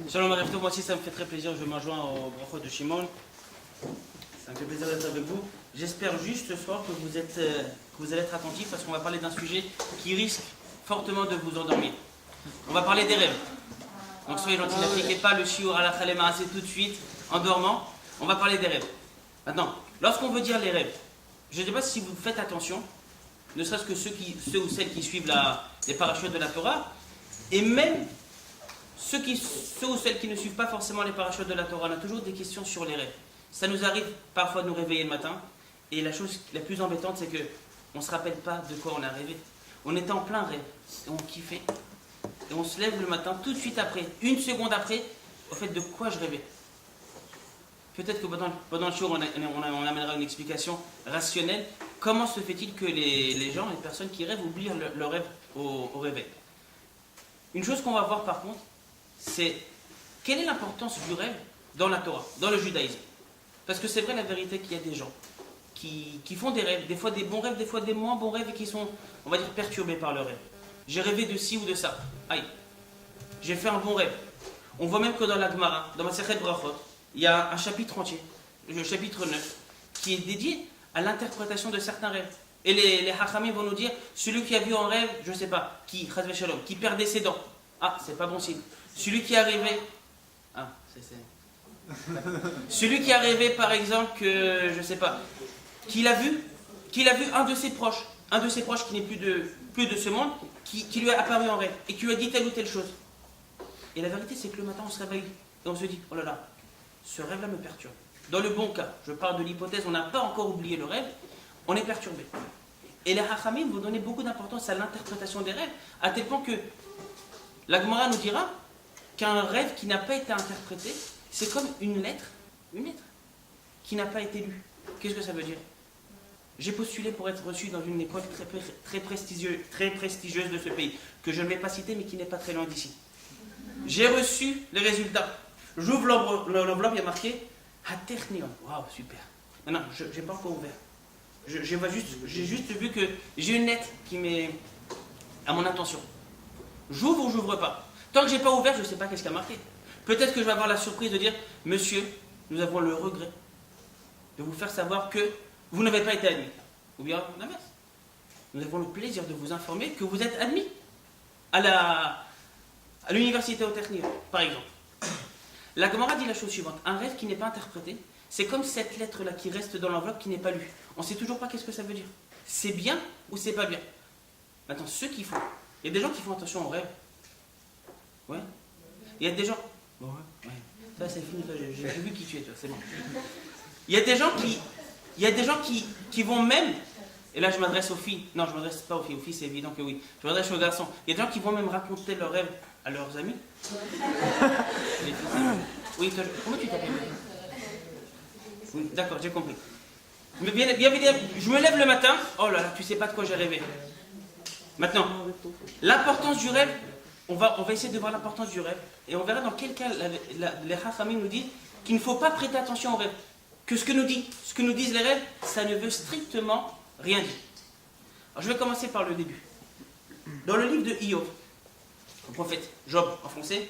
Shalom Arifto, moi aussi ça me fait très plaisir, je m'enjoins au brachot de Shimon. Ça me fait plaisir d'être avec vous. J'espère juste ce soir que vous allez être attentifs parce qu'on va parler d'un sujet qui risque fortement de vous endormir. On va parler des rêves. Donc soyez gentils, n'appliquez pas le shiur à la khalemarassé tout de suite en dormant. On va parler des rêves. Maintenant, lorsqu'on veut dire les rêves, je ne sais pas si vous faites attention, ne serait-ce que ceux ou celles qui suivent les parachutes de la Torah, et même ceux ou celles qui ne suivent pas forcément les parachutes de la Torah, on a toujours des questions sur les rêves. Ça nous arrive parfois de nous réveiller le matin, et la chose la plus embêtante, c'est qu'on ne se rappelle pas de quoi on a rêvé. On était en plein rêve, et on kiffait, et on se lève le matin tout de suite après, une seconde après, au fait de quoi je rêvais. Peut-être que pendant le show, on amènera une explication rationnelle. Comment se fait-il que les gens, les personnes qui rêvent, oublient leur rêve au réveil? Une chose qu'on va voir par contre, c'est quelle est l'importance du rêve dans la Torah, dans le judaïsme. Parce que c'est vrai la vérité qu'il y a des gens qui font des rêves, des fois des bons rêves, des fois des moins bons rêves et qui sont, on va dire, perturbés par le rêve. J'ai rêvé de ci ou de ça. Aïe, j'ai fait un bon rêve. On voit même que dans la Gemara, dans ma Sechet Brachot, il y a un chapitre entier, le chapitre 9, qui est dédié à l'interprétation de certains rêves. Et les Hachamim vont nous dire, celui qui a vu en rêve, je ne sais pas, qui perdait ses dents. Ah, c'est pas bon signe. Celui qui a rêvé... Ah, celui qui a rêvé, par exemple, que, je ne sais pas, qu'il a vu un de ses proches qui n'est plus de ce monde, qui lui est apparu en rêve, et qui lui a dit telle ou telle chose. Et la vérité, c'est que le matin, on se réveille, et on se dit, oh là là, ce rêve-là me perturbe. Dans le bon cas, je parle de l'hypothèse, on n'a pas encore oublié le rêve, on est perturbé. Et les Hachamim vont donner beaucoup d'importance à l'interprétation des rêves, à tel point que la Gemara nous dira qu'un rêve qui n'a pas été interprété, c'est comme une lettre qui n'a pas été lue. Qu'est-ce que ça veut dire? J'ai postulé pour être reçu dans une école très prestigieuse de ce pays, que je ne vais pas citer, mais qui n'est pas très loin d'ici. J'ai reçu les résultats. J'ouvre l'enveloppe, il y a marqué Haternion. Waouh, super. Non, je n'ai pas encore ouvert. J'ai juste vu que j'ai une lettre qui m'est à mon intention. J'ouvre ou j'ouvre pas. Tant que j'ai pas ouvert, je ne sais pas qu'est-ce qu'il y a marqué. Peut-être que je vais avoir la surprise de dire, monsieur, nous avons le regret de vous faire savoir que vous n'avez pas été admis. Ou bien l'inverse. Nous avons le plaisir de vous informer que vous êtes admis à l'université au Technion, par exemple. La Gemara dit la chose suivante. Un rêve qui n'est pas interprété, c'est comme cette lettre-là qui reste dans l'enveloppe qui n'est pas lue. On ne sait toujours pas qu'est-ce que ça veut dire. C'est bien ou c'est pas bien. Maintenant, ceux qui font. Il y a des gens qui font attention aux rêves. Ouais. Il y a des gens. Bon, ouais. Ça, c'est fini. J'ai vu qui tu es, toi. C'est bon. Il y a des gens qui vont même. Et là, je m'adresse aux filles. Non, je ne m'adresse pas aux filles. Aux filles, c'est évident que oui. Je m'adresse aux garçons. Il y a des gens qui vont même raconter leurs rêves à leurs amis. Oui, comment tu t'appelles? Oui, d'accord, j'ai compris. Mais bien, je me lève le matin, oh là là, tu sais pas de quoi j'ai rêvé. Maintenant, l'importance du rêve, on va essayer de voir l'importance du rêve, et on verra dans quel cas les Hachamim nous disent qu'il ne faut pas prêter attention aux rêves. Que ce que nous disent les rêves, ça ne veut strictement rien dire. Alors je vais commencer par le début. Dans le livre de Iyov, le prophète Job en français,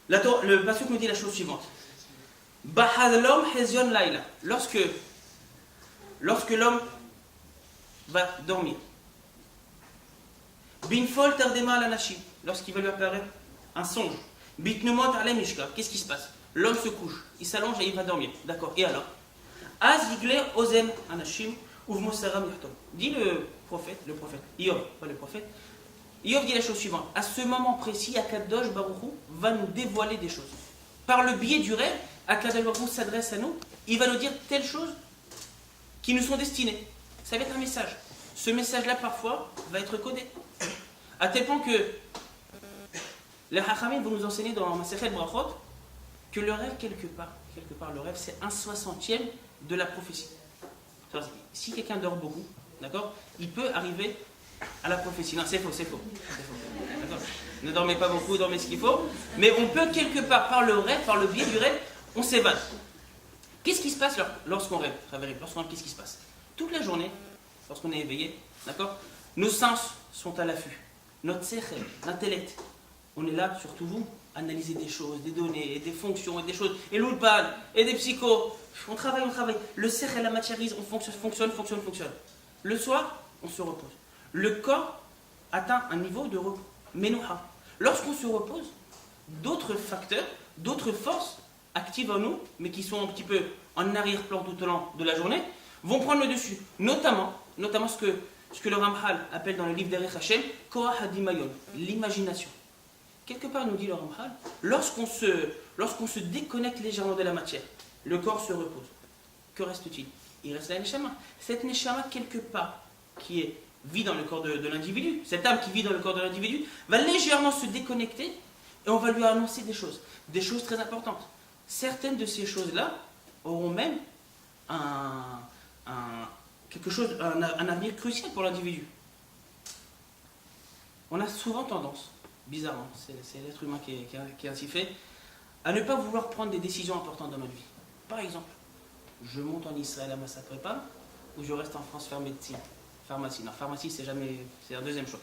le pasuk nous dit la chose suivante. Bahadlom hezyon laila. Lorsque l'homme va dormir. Binfol tardema lanashim. Lorsqu'il va lui apparaître un songe. Bitnumot ale mishka. Qu'est-ce qui se passe? L'homme se couche, il s'allonge et il va dormir. D'accord. Et alors? Az yigle ozem anashim uvmosaram yachtom. Dit le prophète, Iyov, pas le prophète. Iyov dit la chose suivante. À ce moment précis, Akadosh Baruch Hu va nous dévoiler des choses. Par le biais du rêve, Akadosh Baruch Hu s'adresse à nous. Il va nous dire telles choses qui nous sont destinées. Ça va être un message. Ce message-là, parfois, va être codé. À tel point que les Hachamim vont nous enseigner dans ma Sechet Brachot que le rêve, quelque part, le rêve, c'est 1/60e de la prophétie. Si quelqu'un dort beaucoup, d'accord, il peut arriver à la prophétie. Non, c'est faux. D'accord. Ne dormez pas beaucoup, dormez ce qu'il faut. Mais on peut quelque part, par le rêve, par le biais du rêve, on s'évade. Qu'est-ce qui se passe lorsqu'on rêve? Qu'est-ce qui se passe? Toute la journée, lorsqu'on est éveillé, d'accord, nos sens sont à l'affût. Notre sechel, l'intellect, on est là, surtout vous, analyser des choses, des données, et des fonctions, et des choses, et l'ulpan, et des psychos. On travaille. Le cerf et la matiérise, on fonctionne. Le soir, on se repose. Le corps atteint un niveau de repos. Menouha. Lorsqu'on se repose, d'autres facteurs, d'autres forces actives en nous, mais qui sont un petit peu en arrière-plan tout au long de la journée, vont prendre le dessus. Notamment ce que le Ramchal appelle dans le livre d'Erech Hashem, Korah Hadimayon, l'imagination. Quelque part, nous dit le Ramchal, lorsqu'on se déconnecte légèrement de la matière, le corps se repose. Que reste-t-il? Il reste la neshama. Cette neshama, quelque part, vit dans le corps de l'individu, cette âme qui vit dans le corps de l'individu, va légèrement se déconnecter et on va lui annoncer des choses très importantes. Certaines de ces choses-là auront même un avenir crucial pour l'individu. On a souvent tendance, bizarrement, c'est l'être humain qui est ainsi fait, à ne pas vouloir prendre des décisions importantes dans notre vie. Par exemple, je monte en Israël à Massa Prépa ou je reste en France faire médecine. Pharmacie. Non, pharmacie, c'est la deuxième chose.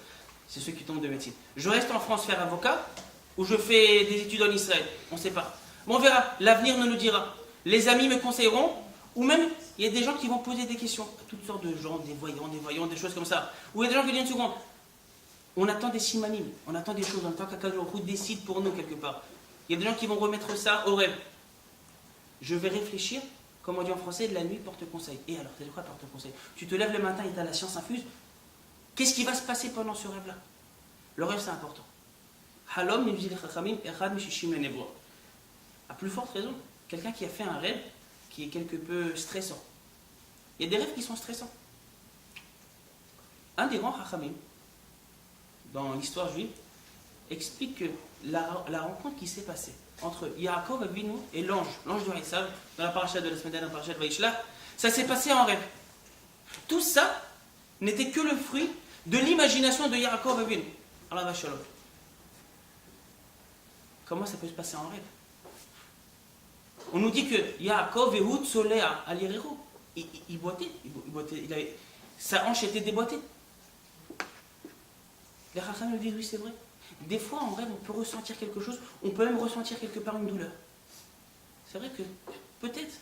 C'est ceux qui tombent de médecine. Je reste en France faire avocat ou je fais des études en Israël. On ne sait pas. Bon, on verra. L'avenir nous le dira. Les amis me conseilleront. Ou même, il y a des gens qui vont poser des questions. Toutes sortes de gens, des voyants, des choses comme ça. Ou il y a des gens qui disent une seconde. On attend des simanim. On attend des choses en tant qu'Akadosh Baruch Hu décide pour nous quelque part. Il y a des gens qui vont remettre ça au rêve. Je vais réfléchir. Comme on dit en français, la nuit porte conseil. Et alors, c'est quoi porte conseil? Tu te lèves le matin et tu as la science infuse. Qu'est-ce qui va se passer pendant ce rêve-là? Le rêve, c'est important. À plus forte raison, quelqu'un qui a fait un rêve qui est quelque peu stressant. Il y a des rêves qui sont stressants. Un des grands Chachamim, dans l'histoire juive, explique que la rencontre qui s'est passée entre Yaakov Avinu et l'ange de Esav, dans la paracha de la semaine dernière, dans la paracha de Vaïshlach, ça s'est passé en rêve. Tout ça n'était que le fruit de l'imagination de Yaakov Avinu. Allah va shalom. Comment ça peut se passer en rêve? On nous dit que Yaakov Ehud Solea al Yerero, il boitait, sa hanche était déboîtée. Les Chachamim nous disent oui, c'est vrai. Des fois, en rêve, on peut ressentir quelque chose, on peut même ressentir quelque part une douleur. C'est vrai que, peut-être,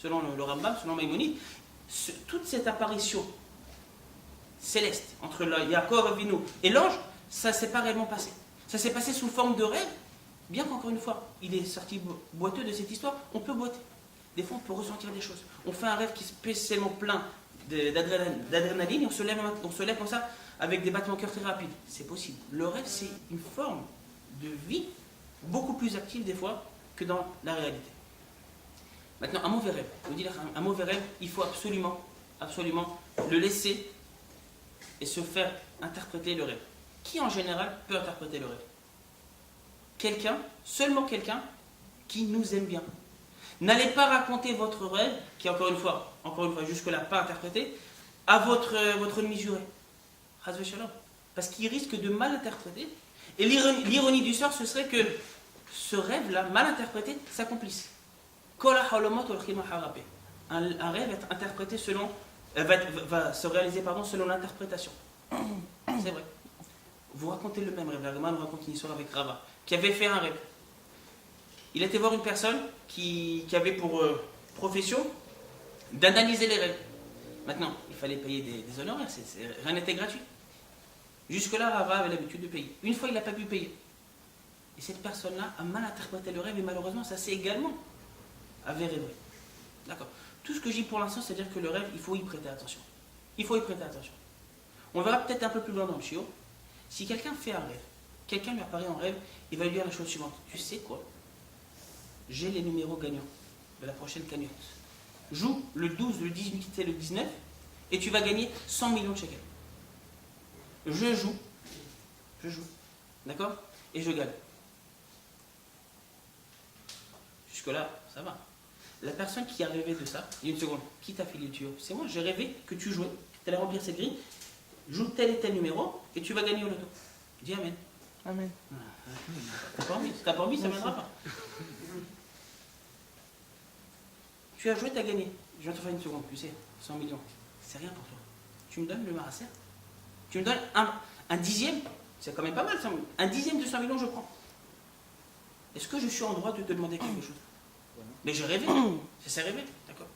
selon le Rambam, selon Maïmonide, toute cette apparition céleste entre Yaakov Avinu et l'ange, ça ne s'est pas réellement passé. Ça s'est passé sous forme de rêve, bien qu'encore une fois, il est sorti boiteux de cette histoire, on peut boiter. Des fois, on peut ressentir des choses. On fait un rêve qui est spécialement plein d'adrénaline et on se lève comme ça, avec des battements de cœur très rapides. C'est possible. Le rêve, c'est une forme de vie beaucoup plus active des fois que dans la réalité. Maintenant, un mauvais rêve. Un mauvais rêve, il faut absolument le laisser et se faire interpréter le rêve. Qui en général peut interpréter le rêve? Seulement quelqu'un qui nous aime bien. N'allez pas raconter votre rêve, qui encore une fois jusque-là pas interprété, à votre ennemi juré. Parce qu'il risque de mal interpréter. Et l'ironie du sort, ce serait que ce rêve-là, mal interprété, s'accomplisse. Un rêve va être interprété va se réaliser selon l'interprétation. C'est vrai. Vous racontez le même rêve. La Gemara nous raconte une histoire avec Rava, qui avait fait un rêve. Il était voir une personne qui avait pour profession d'analyser les rêves. Maintenant, il fallait payer des honoraires, rien n'était gratuit. Jusque-là, Rava avait l'habitude de payer. Une fois, il n'a pas pu payer. Et cette personne-là a mal interprété le rêve et malheureusement, ça s'est également avéré vrai. D'accord. Tout ce que je dis pour l'instant, c'est-à-dire que le rêve, il faut y prêter attention. On verra peut-être un peu plus loin dans le chiot. Si quelqu'un fait un rêve, quelqu'un lui apparaît en rêve, il va lui dire la chose suivante. Tu sais quoi? J'ai les numéros gagnants de la prochaine cagnotte. Joue le 12, le 18 et le 19 et tu vas gagner 100 millions de shekels. Je joue, d'accord? Et je gagne. Jusque-là, ça va. La personne qui a rêvé de ça, il y a une seconde, qui t'a filé le tuyau? C'est moi, j'ai rêvé que tu jouais, tu allais remplir cette grille, joue tel et tel numéro et tu vas gagner au loto. Dis Amen. Amen. T'as pas envie? Si t'as pas envie, ça ne viendra pas. Tu as joué, tu as gagné. Je viens te faire une seconde, tu sais, 100 millions. C'est rien pour toi. Tu me donnes le marasser? Tu me donnes un dixième? C'est quand même pas mal, 100 millions. Un dixième de 100 millions, je prends. est-ce que je suis en droit de te demander quelque chose? Mais j'ai rêvé, c'est rêvé, d'accord?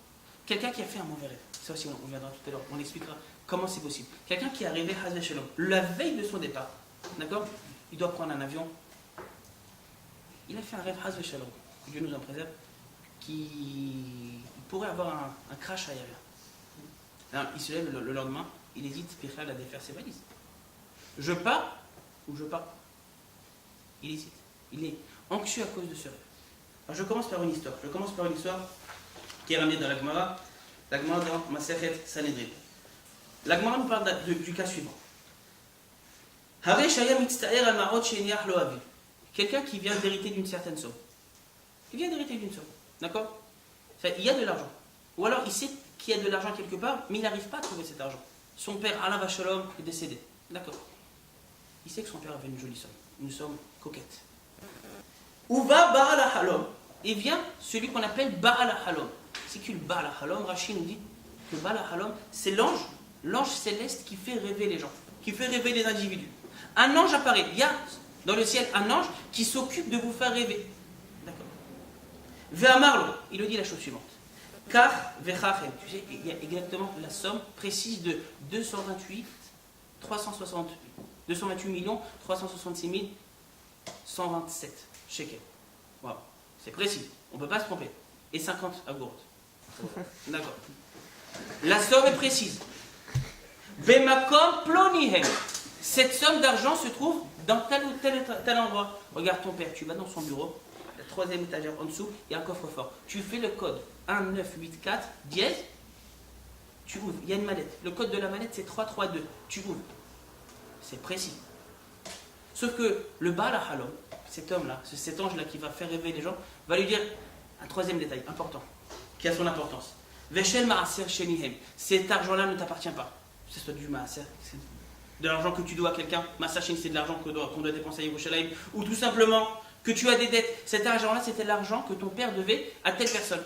Quelqu'un qui a fait un mauvais rêve, ça aussi on viendra tout à l'heure, on expliquera comment c'est possible. Quelqu'un qui a rêvé Hazal Shalom, la veille de son départ, d'accord? Il doit prendre un avion. Il a fait un rêve Hazal Shalom, Dieu nous en préserve, qui pourrait avoir un crash aérien. Alors, il se lève le lendemain, il hésite à défaire ses valises. Je pars ou je pars pas? Il hésite. Il est anxieux à cause de ce rêve. Alors je commence par une histoire. Qui est ramenée dans la Gemara dans Masechet Sanhedrin. La Gemara nous parle du cas suivant. Quelqu'un qui vient d'hériter d'une certaine somme. Il vient d'hériter d'une somme. D'accord? Il y a de l'argent. Ou alors il sait qu'il y a de l'argent quelque part, mais il n'arrive pas à trouver cet argent. Son père, Alain Vachalom, est décédé. D'accord? Il sait que son père avait une jolie somme. Une somme coquette. Où va Baal Halom? Et vient celui qu'on appelle Baal Halom. C'est qui le Baal Halom? Rachid nous dit que Baal Halom, c'est l'ange céleste qui fait rêver les gens, qui fait rêver les individus. Un ange apparaît. Il y a dans le ciel un ange qui s'occupe de vous faire rêver. D'accord. Ve'amarlo, il le dit la chose suivante. Car vechachem, tu sais, il y a exactement la somme précise de 228 366 127 shekels. Wow. C'est précis, on ne peut pas se tromper. Et 50 agourdes. D'accord. La somme est précise. Bemakom plonihem. Cette somme d'argent se trouve dans tel ou tel endroit. Regarde ton père, tu vas dans son bureau, la troisième étagère en dessous, il y a un coffre-fort. Tu fais le code 1984 dièse, tu ouvres, il y a une mallette. Le code de la mallette c'est 332, tu ouvres. C'est précis. Sauf que le Baal Halom, cet homme-là, cet ange-là qui va faire rêver les gens, va lui dire un troisième détail important, qui a son importance. Veshel Maaser Shenihem, cet argent-là ne t'appartient pas. C'est soit du Maaser, de l'argent que tu dois à quelqu'un, Maaser Sheni, c'est de l'argent qu'on doit dépenser à Yerushalayim, ou tout simplement que tu as des dettes. Cet argent-là, c'était l'argent que ton père devait à telle personne.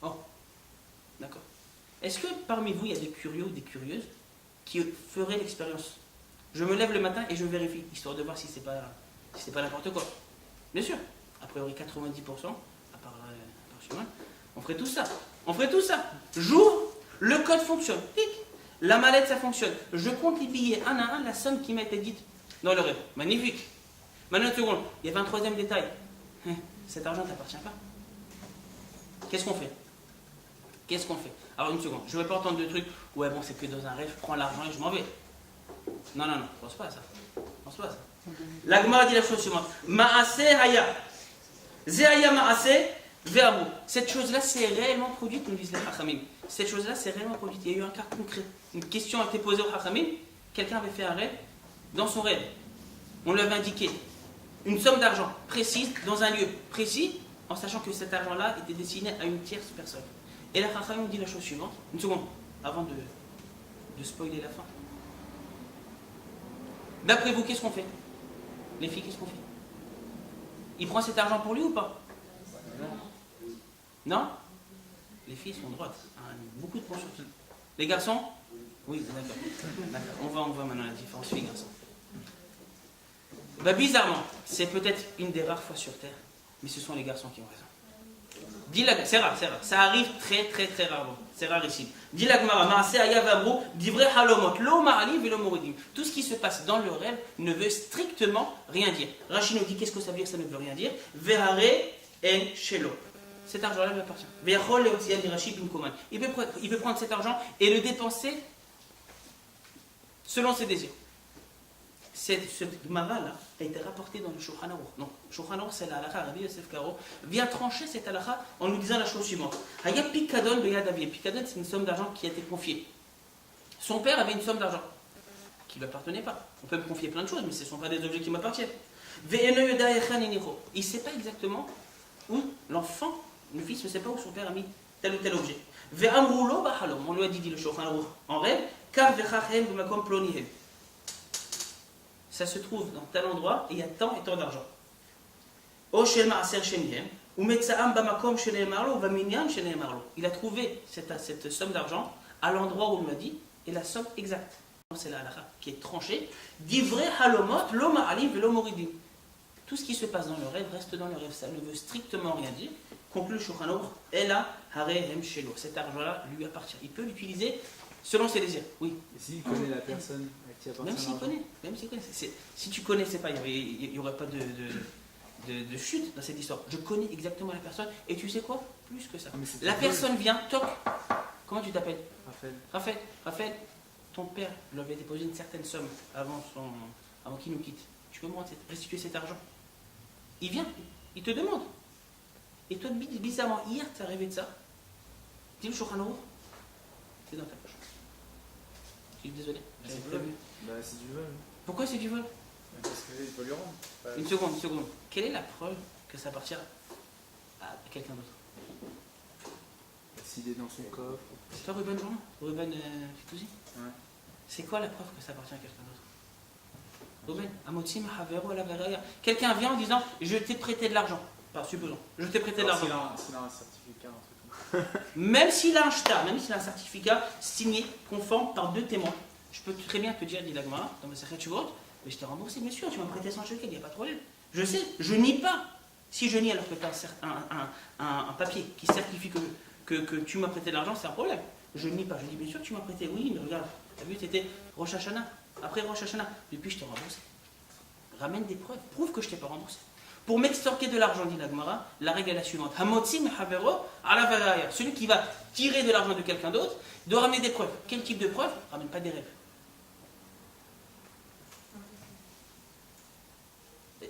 Oh, d'accord. Est-ce que parmi vous, il y a des curieux ou des curieuses qui feraient l'expérience? Je me lève le matin et je vérifie, histoire de voir si c'est pas n'importe quoi. Bien sûr, a priori 90%, à part chez moi, on ferait tout ça. J'ouvre, le code fonctionne. Tic. La mallette, ça fonctionne. Je compte les billets un à un, la somme qui m'a été dite dans le rêve. Magnifique. Maintenant, une seconde, il y avait un troisième détail. Cet argent ne t'appartient pas. Qu'est-ce qu'on fait? Alors, une seconde, je ne vais pas entendre de trucs. Ouais, bon, c'est que dans un rêve, je prends l'argent et je m'en vais. Non, je ne pense pas à ça. La Gemara dit la chose suivante. Ma'ase haya. Zehaya ma'ase ve'amu. Cette chose-là, c'est réellement produite, nous disent les Hachamim. Cette chose-là, c'est réellement produite. Il y a eu un cas concret. Une question a été posée aux Hachamim. Quelqu'un avait fait un rêve. Dans son rêve, on lui avait indiqué une somme d'argent précise, dans un lieu précis, en sachant que cet argent-là était destiné à une tierce personne. Et la Hachamim dit la chose suivante. Une seconde, avant de spoiler la fin. D'après vous, qu'est-ce qu'on fait? Les filles, qu'est-ce qu'on fait? Il prend cet argent pour lui ou pas? Non? Les filles sont droites. Beaucoup de points sur filles. Les garçons? Oui, d'accord. On voit maintenant la différence filles-garçons. Bizarrement, c'est peut-être une des rares fois sur Terre, mais ce sont les garçons qui ont raison. C'est rare. Ça arrive très très très rarement. C'est rarissime. Dit la Gemara, Maaseh haya ve'amru, divrei halomot, lo ma'alim ve'lo moridim. Tout ce qui se passe dans le rêve ne veut strictement rien dire. Rachid nous dit qu'est-ce que ça veut dire? Ça ne veut rien dire. Ve'hare en shelo. Cet argent-là lui appartient. Ve'achol le'otziel d'Irashi bimkoman. Il peut prendre cet argent et le dépenser selon ses désirs. Cette Gemara-là a été rapportée dans le Shulchan Aruch. Non, Shulchan Aruch, c'est la halakha. Rabbi Yosef Karo vient trancher cette halakha en nous disant la chose suivante. Haya pikadon beyad aviv. Pikadon, c'est une somme d'argent qui a été confiée. Son père avait une somme d'argent qui ne lui appartenait pas. On peut me confier plein de choses, mais ce ne sont pas des objets qui m'appartiennent. Il ne sait pas exactement où l'enfant, le fils, ne sait pas où son père a mis tel ou tel objet. On lui a dit le Shulchan Aruch en rêve, car vechachem b'makom plonihem. Ça se trouve dans tel endroit et il y a tant et tant d'argent. Il a trouvé cette somme d'argent à l'endroit où on lui a dit et la somme exacte. C'est la halakha qui est tranchée. Divrei halomot lo ma'alim ve'lo moridim. Tout ce qui se passe dans le rêve reste dans le rêve. Ça ne veut strictement rien dire. Conclut le Shulchan Aruch, Ela Harehem Shelo. Cet argent-là lui appartient. Il peut l'utiliser selon ses désirs. Oui. Et s'il connaît la personne à qui appartient Même s'il connaît. Si tu connaissais pas, il n'y aurait pas de chute dans cette histoire. Je connais exactement la personne. Et tu sais quoi? Plus que ça. La personne vient, toc. Comment tu t'appelles? Raphaël, ton père lui avait déposé une certaine somme avant qu'il nous quitte. Tu peux me restituer cet argent? Il vient, il te demande. Et toi, bizarrement, hier, tu as rêvé de ça. Dis le Shulchan Aruch, c'est dans ta poche. Je suis désolé. C'est du vol. Bah, c'est du vol. Pourquoi c'est du vol? Parce qu'il peut lui rendre. Une seconde. Quelle est la preuve que ça appartient à quelqu'un d'autre? S'il est dans son coffre. C'est toi, Ruben Fitoussi? Ouais. C'est quoi la preuve que ça appartient à quelqu'un d'autre? Ruben, Amotsim, Havero, Alavaraya. Quelqu'un vient en disant je t'ai prêté de l'argent. Supposons, je t'ai prêté de l'argent. S'il a un certificat, un truc comme ça. Même s'il a un shtar, même s'il a un certificat signé, conforme par 2 témoins, je peux très bien te dire, dit l'Agmara, dans ma secrète Shuvot, mais je t'ai remboursé, bien sûr, tu m'as prêté 100 shekels, il n'y a pas de problème. Je sais, je nie pas. Si je nie alors que tu as un papier qui certifie que tu m'as prêté de l'argent, c'est un problème. Je nie pas, je dis bien sûr, tu m'as prêté, oui, mais regarde, tu as vu, c'était Rosh Hashanah. Après Rosh Hashanah, depuis je t'ai remboursé. Ramène des preuves, prouve que je t'ai pas remboursé. Pour m'extorquer de l'argent, dit l'Agmara, la règle est la suivante. Hamotsim havero ala varaya. Celui qui va tirer de l'argent de quelqu'un d'autre doit ramener des preuves. Quel type de preuves? Ramène pas des rêves.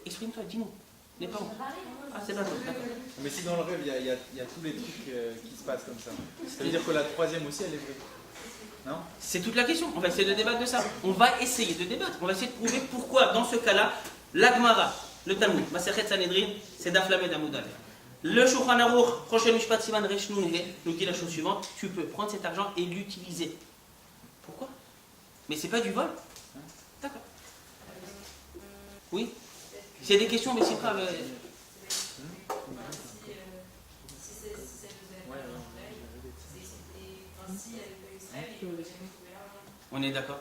Exprime-toi, dis-nous. N'est pas bon. Ah, c'est pas bon, d'accord. Mais si dans le rêve, il y a tous les trucs qui se passent comme ça. Ça veut dire que la troisième aussi, elle est vraie. Non? C'est toute la question. On va essayer de débattre de ça. On va essayer de débattre. On va essayer de prouver pourquoi, dans ce cas-là, l'Agmara, le Talmud, Masechet Sanhedrin, c'est d'Aflamed Amoudal. Le Shulchan Aruch, prochain Mishpat Siman Resh Nun He, nous dit la chose suivante, tu peux prendre cet argent et l'utiliser. Pourquoi? Mais c'est pas du vol. D'accord. Oui. S'il y a des questions, mais c'est pas... On est d'accord.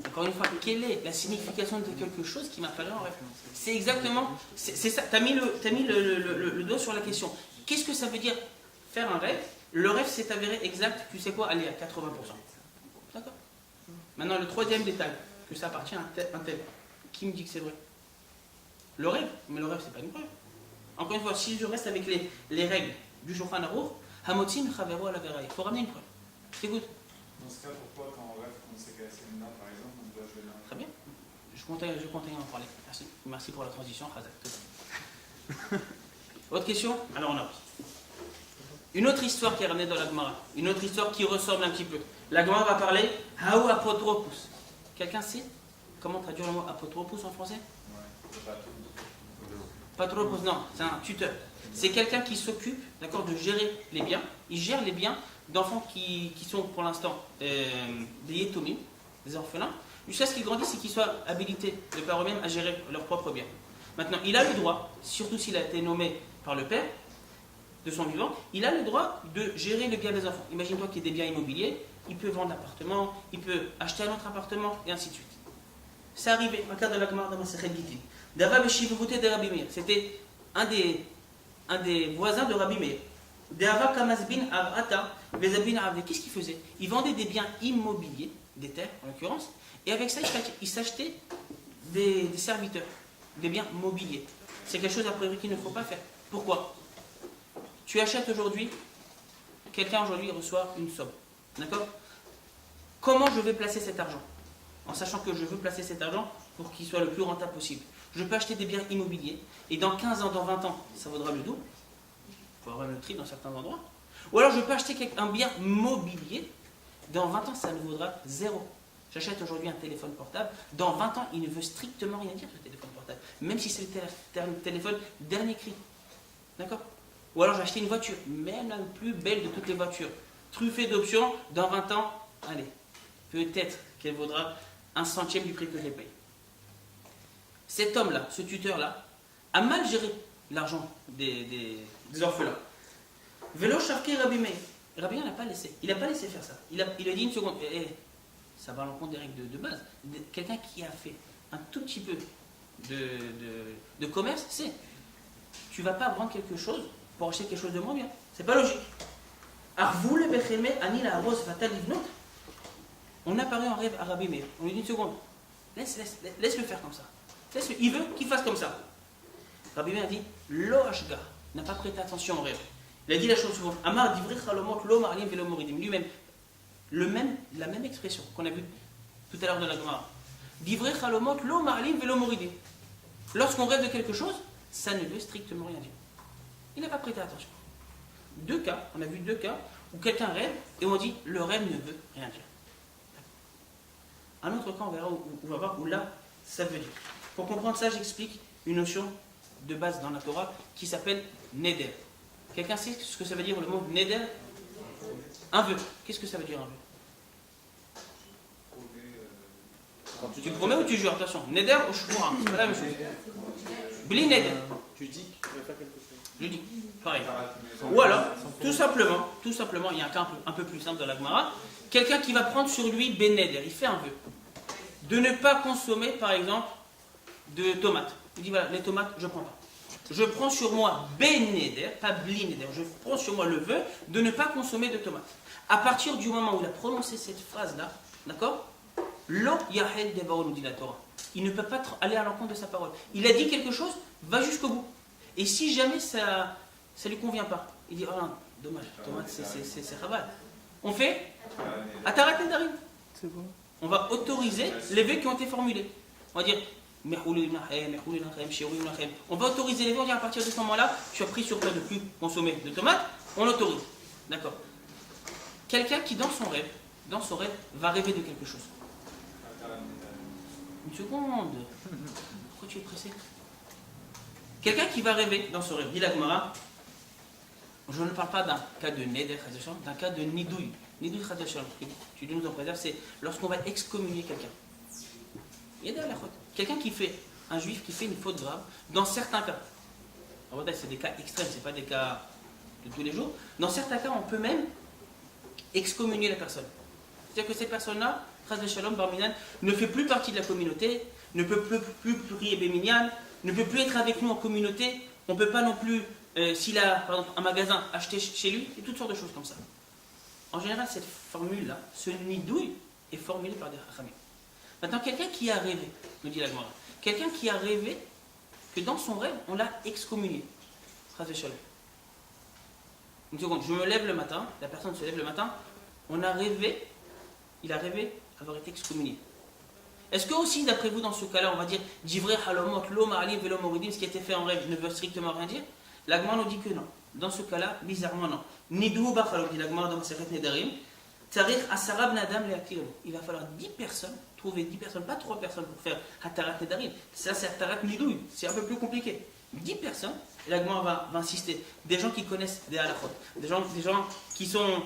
Encore une fois, quelle est la signification de quelque chose qui m'a fallu en rêve? C'est exactement, c'est ça. Tu as mis le doigt sur la question. Qu'est-ce que ça veut dire faire un rêve? Le rêve s'est avéré exact, tu sais quoi, aller à 80%. D'accord. Maintenant, le troisième détail, que ça appartient à un tel. Qui me dit que c'est vrai? Le rêve. Mais le rêve, c'est pas une preuve. Encore une fois, si je reste avec les règles du Shulchan Aruch, Hamotzim Chavero Alavera, il faut ramener une preuve. C'est good. Dans ce cas, pourquoi quand on rêve qu'on s'est cassé une main, par exemple, on doit jouer l'un? Très bien. Je comptais en parler. Merci. Merci pour la transition, Khazak. Autre question? Alors on a une autre histoire qui est ramenée dans la Gemara. Une autre histoire qui ressemble un petit peu. La Gemara va parler Haou apotropous. Quelqu'un sait comment traduire le mot apotropous en français? Ouais, Patropos, non, c'est un tuteur. C'est quelqu'un qui s'occupe, d'accord, de gérer les biens. Il gère les biens d'enfants qui sont pour l'instant des yétomim, des orphelins, jusqu'à ce qu'ils grandissent et qu'ils soient habilités de par eux-mêmes à gérer leurs propres biens. Maintenant, il a le droit, surtout s'il a été nommé par le père de son vivant, il a le droit de gérer le bien des enfants. Imagine-toi qu'il y ait des biens immobiliers, il peut vendre l'appartement, il peut acheter un autre appartement, et ainsi de suite. C'est arrivé, dans le cadre de la Gemara dans Masechet Gittin. Dava Beshivroute de Rabbi Meir. C'était un des voisins de Rabbi Meir. Dava Kamazbin Avata Vezabin Ave. Qu'est-ce qu'il faisait? Il vendait des biens immobiliers, des terres en l'occurrence, et avec ça, il s'achetait des serviteurs, des biens mobiliers. C'est quelque chose a priori qu'il ne faut pas faire. Pourquoi? Tu achètes aujourd'hui, quelqu'un aujourd'hui reçoit une somme. D'accord? Comment je vais placer cet argent? En sachant que je veux placer cet argent pour qu'il soit le plus rentable possible. Je peux acheter des biens immobiliers et dans 15 ans, dans 20 ans, ça vaudra le double. Il faut avoir le tri dans certains endroits. Ou alors je peux acheter un bien mobilier, dans 20 ans, ça ne vaudra zéro. J'achète aujourd'hui un téléphone portable, dans 20 ans, il ne veut strictement rien dire ce téléphone portable. Même si c'est le téléphone dernier cri. D'accord? Ou alors j'ai acheté une voiture, même la plus belle de toutes les voitures, truffée d'options, dans 20 ans, allez, peut-être qu'elle vaudra 1/100 du prix que j'ai payé. Cet homme-là, ce tuteur-là, a mal géré l'argent des orphelins. Vélo Shavke Rabbi Meir. Rabbi Meir n'a pas laissé. Il n'a pas laissé faire ça. Il a dit une seconde. ça va à l'encontre des règles de base. Quelqu'un qui a fait un tout petit peu de commerce, c'est tu vas pas vendre quelque chose pour acheter quelque chose de moins bien. C'est pas logique. On apparaît en rêve à Rabbi Meir. On lui dit une seconde. Laisse-le faire comme ça. Il veut qu'il fasse comme ça. Rabbi Meir a dit Lo ashga, n'a pas prêté attention au rêve. Il a dit la chose suivante Amar divrei chalomot lo ma'alim velo moridim. Lui-même, la même expression qu'on a vue tout à l'heure de la Gemara. Divrei chalomot lo ma'alim velo moridim. Lorsqu'on rêve de quelque chose, ça ne veut strictement rien dire. Il n'a pas prêté attention. On a vu deux cas où quelqu'un rêve et on dit le rêve ne veut rien dire. Un autre cas, on va voir où là, ça veut dire. Pour comprendre ça, j'explique une notion de base dans la Torah qui s'appelle neder. Quelqu'un sait ce que ça veut dire le mot neder? Un vœu. Qu'est-ce que ça veut dire un vœu? Tu promets ou tu jures? Attention, neder ou shmura, c'est pas la même chose. Bli neder. Tu dis que tu vas faire quelque chose. Je dis, pareil. Ou alors, tout simplement, il y a un cas un peu plus simple dans la Gemara, quelqu'un qui va prendre sur lui beneder, il fait un vœu, de ne pas consommer, par exemple, de tomates. Il dit, voilà, les tomates, je ne prends pas. Je prends sur moi beneder, pas blineder, je prends sur moi le vœu de ne pas consommer de tomates. À partir du moment où il a prononcé cette phrase-là, d'accord? Lo yahel devaor, nous dit la Torah. Il ne peut pas aller à l'encontre de sa parole. Il a dit quelque chose, va jusqu'au bout. Et si jamais ça ne lui convient pas, il dit, oh non, dommage, tomate c'est rabat. On fait Atarat Nedarim. C'est bon. On va autoriser les vœux qui ont été formulés. On va dire, on va autoriser les vœux, on va dire à partir de ce moment-là, tu as pris sur toi de ne plus consommer de tomates, on l'autorise. D'accord. Quelqu'un qui dans son rêve, va rêver de quelque chose. Une seconde. Pourquoi tu es pressé? Quelqu'un qui va rêver dans son rêve, dit la Gemara, je ne parle pas d'un cas de Neder, d'un cas de Nidouille. Nidouille, tu nous en préserves, c'est lorsqu'on va excommunier quelqu'un. Quelqu'un qui fait, un juif qui fait une faute grave, dans certains cas, alors c'est des cas extrêmes, ce n'est pas des cas de tous les jours, dans certains cas, on peut même excommunier la personne. C'est-à-dire que cette personne-là, Shalom Barminan, ne fait plus partie de la communauté, ne peut plus prier Béminian, ne peut plus être avec nous en communauté, on ne peut pas non plus, s'il a par exemple un magasin, acheter chez lui, et toutes sortes de choses comme ça. En général, cette formule-là, ce nidouille, est formulée par des rachamim. Maintenant, quelqu'un qui a rêvé, nous dit la Gemara, quelqu'un qui a rêvé que dans son rêve, on l'a excommunié. Une seconde, je me lève le matin, la personne se lève le matin, il a rêvé avoir été excommunié. Est-ce que aussi, d'après vous, dans ce cas-là, on va dire Divrei halomot lo ma'alim velo moridim, ce qui a été fait en rêve ne veut strictement rien dire? La Gemara nous dit que non. Dans ce cas-là, bizarrement non. Nidou bachalom, dit la Gemara dans Masechet Nedarim, tarikh asara bnadam le'akirlo. Il va falloir 10 personnes, trouver 10 personnes, pas 3 personnes pour faire Hatarat Nedarim. Ça, c'est Hatarat Nidouille, c'est un peu plus compliqué. 10 personnes, et la Gemara va insister. Des gens qui connaissent des halachot, des gens qui sont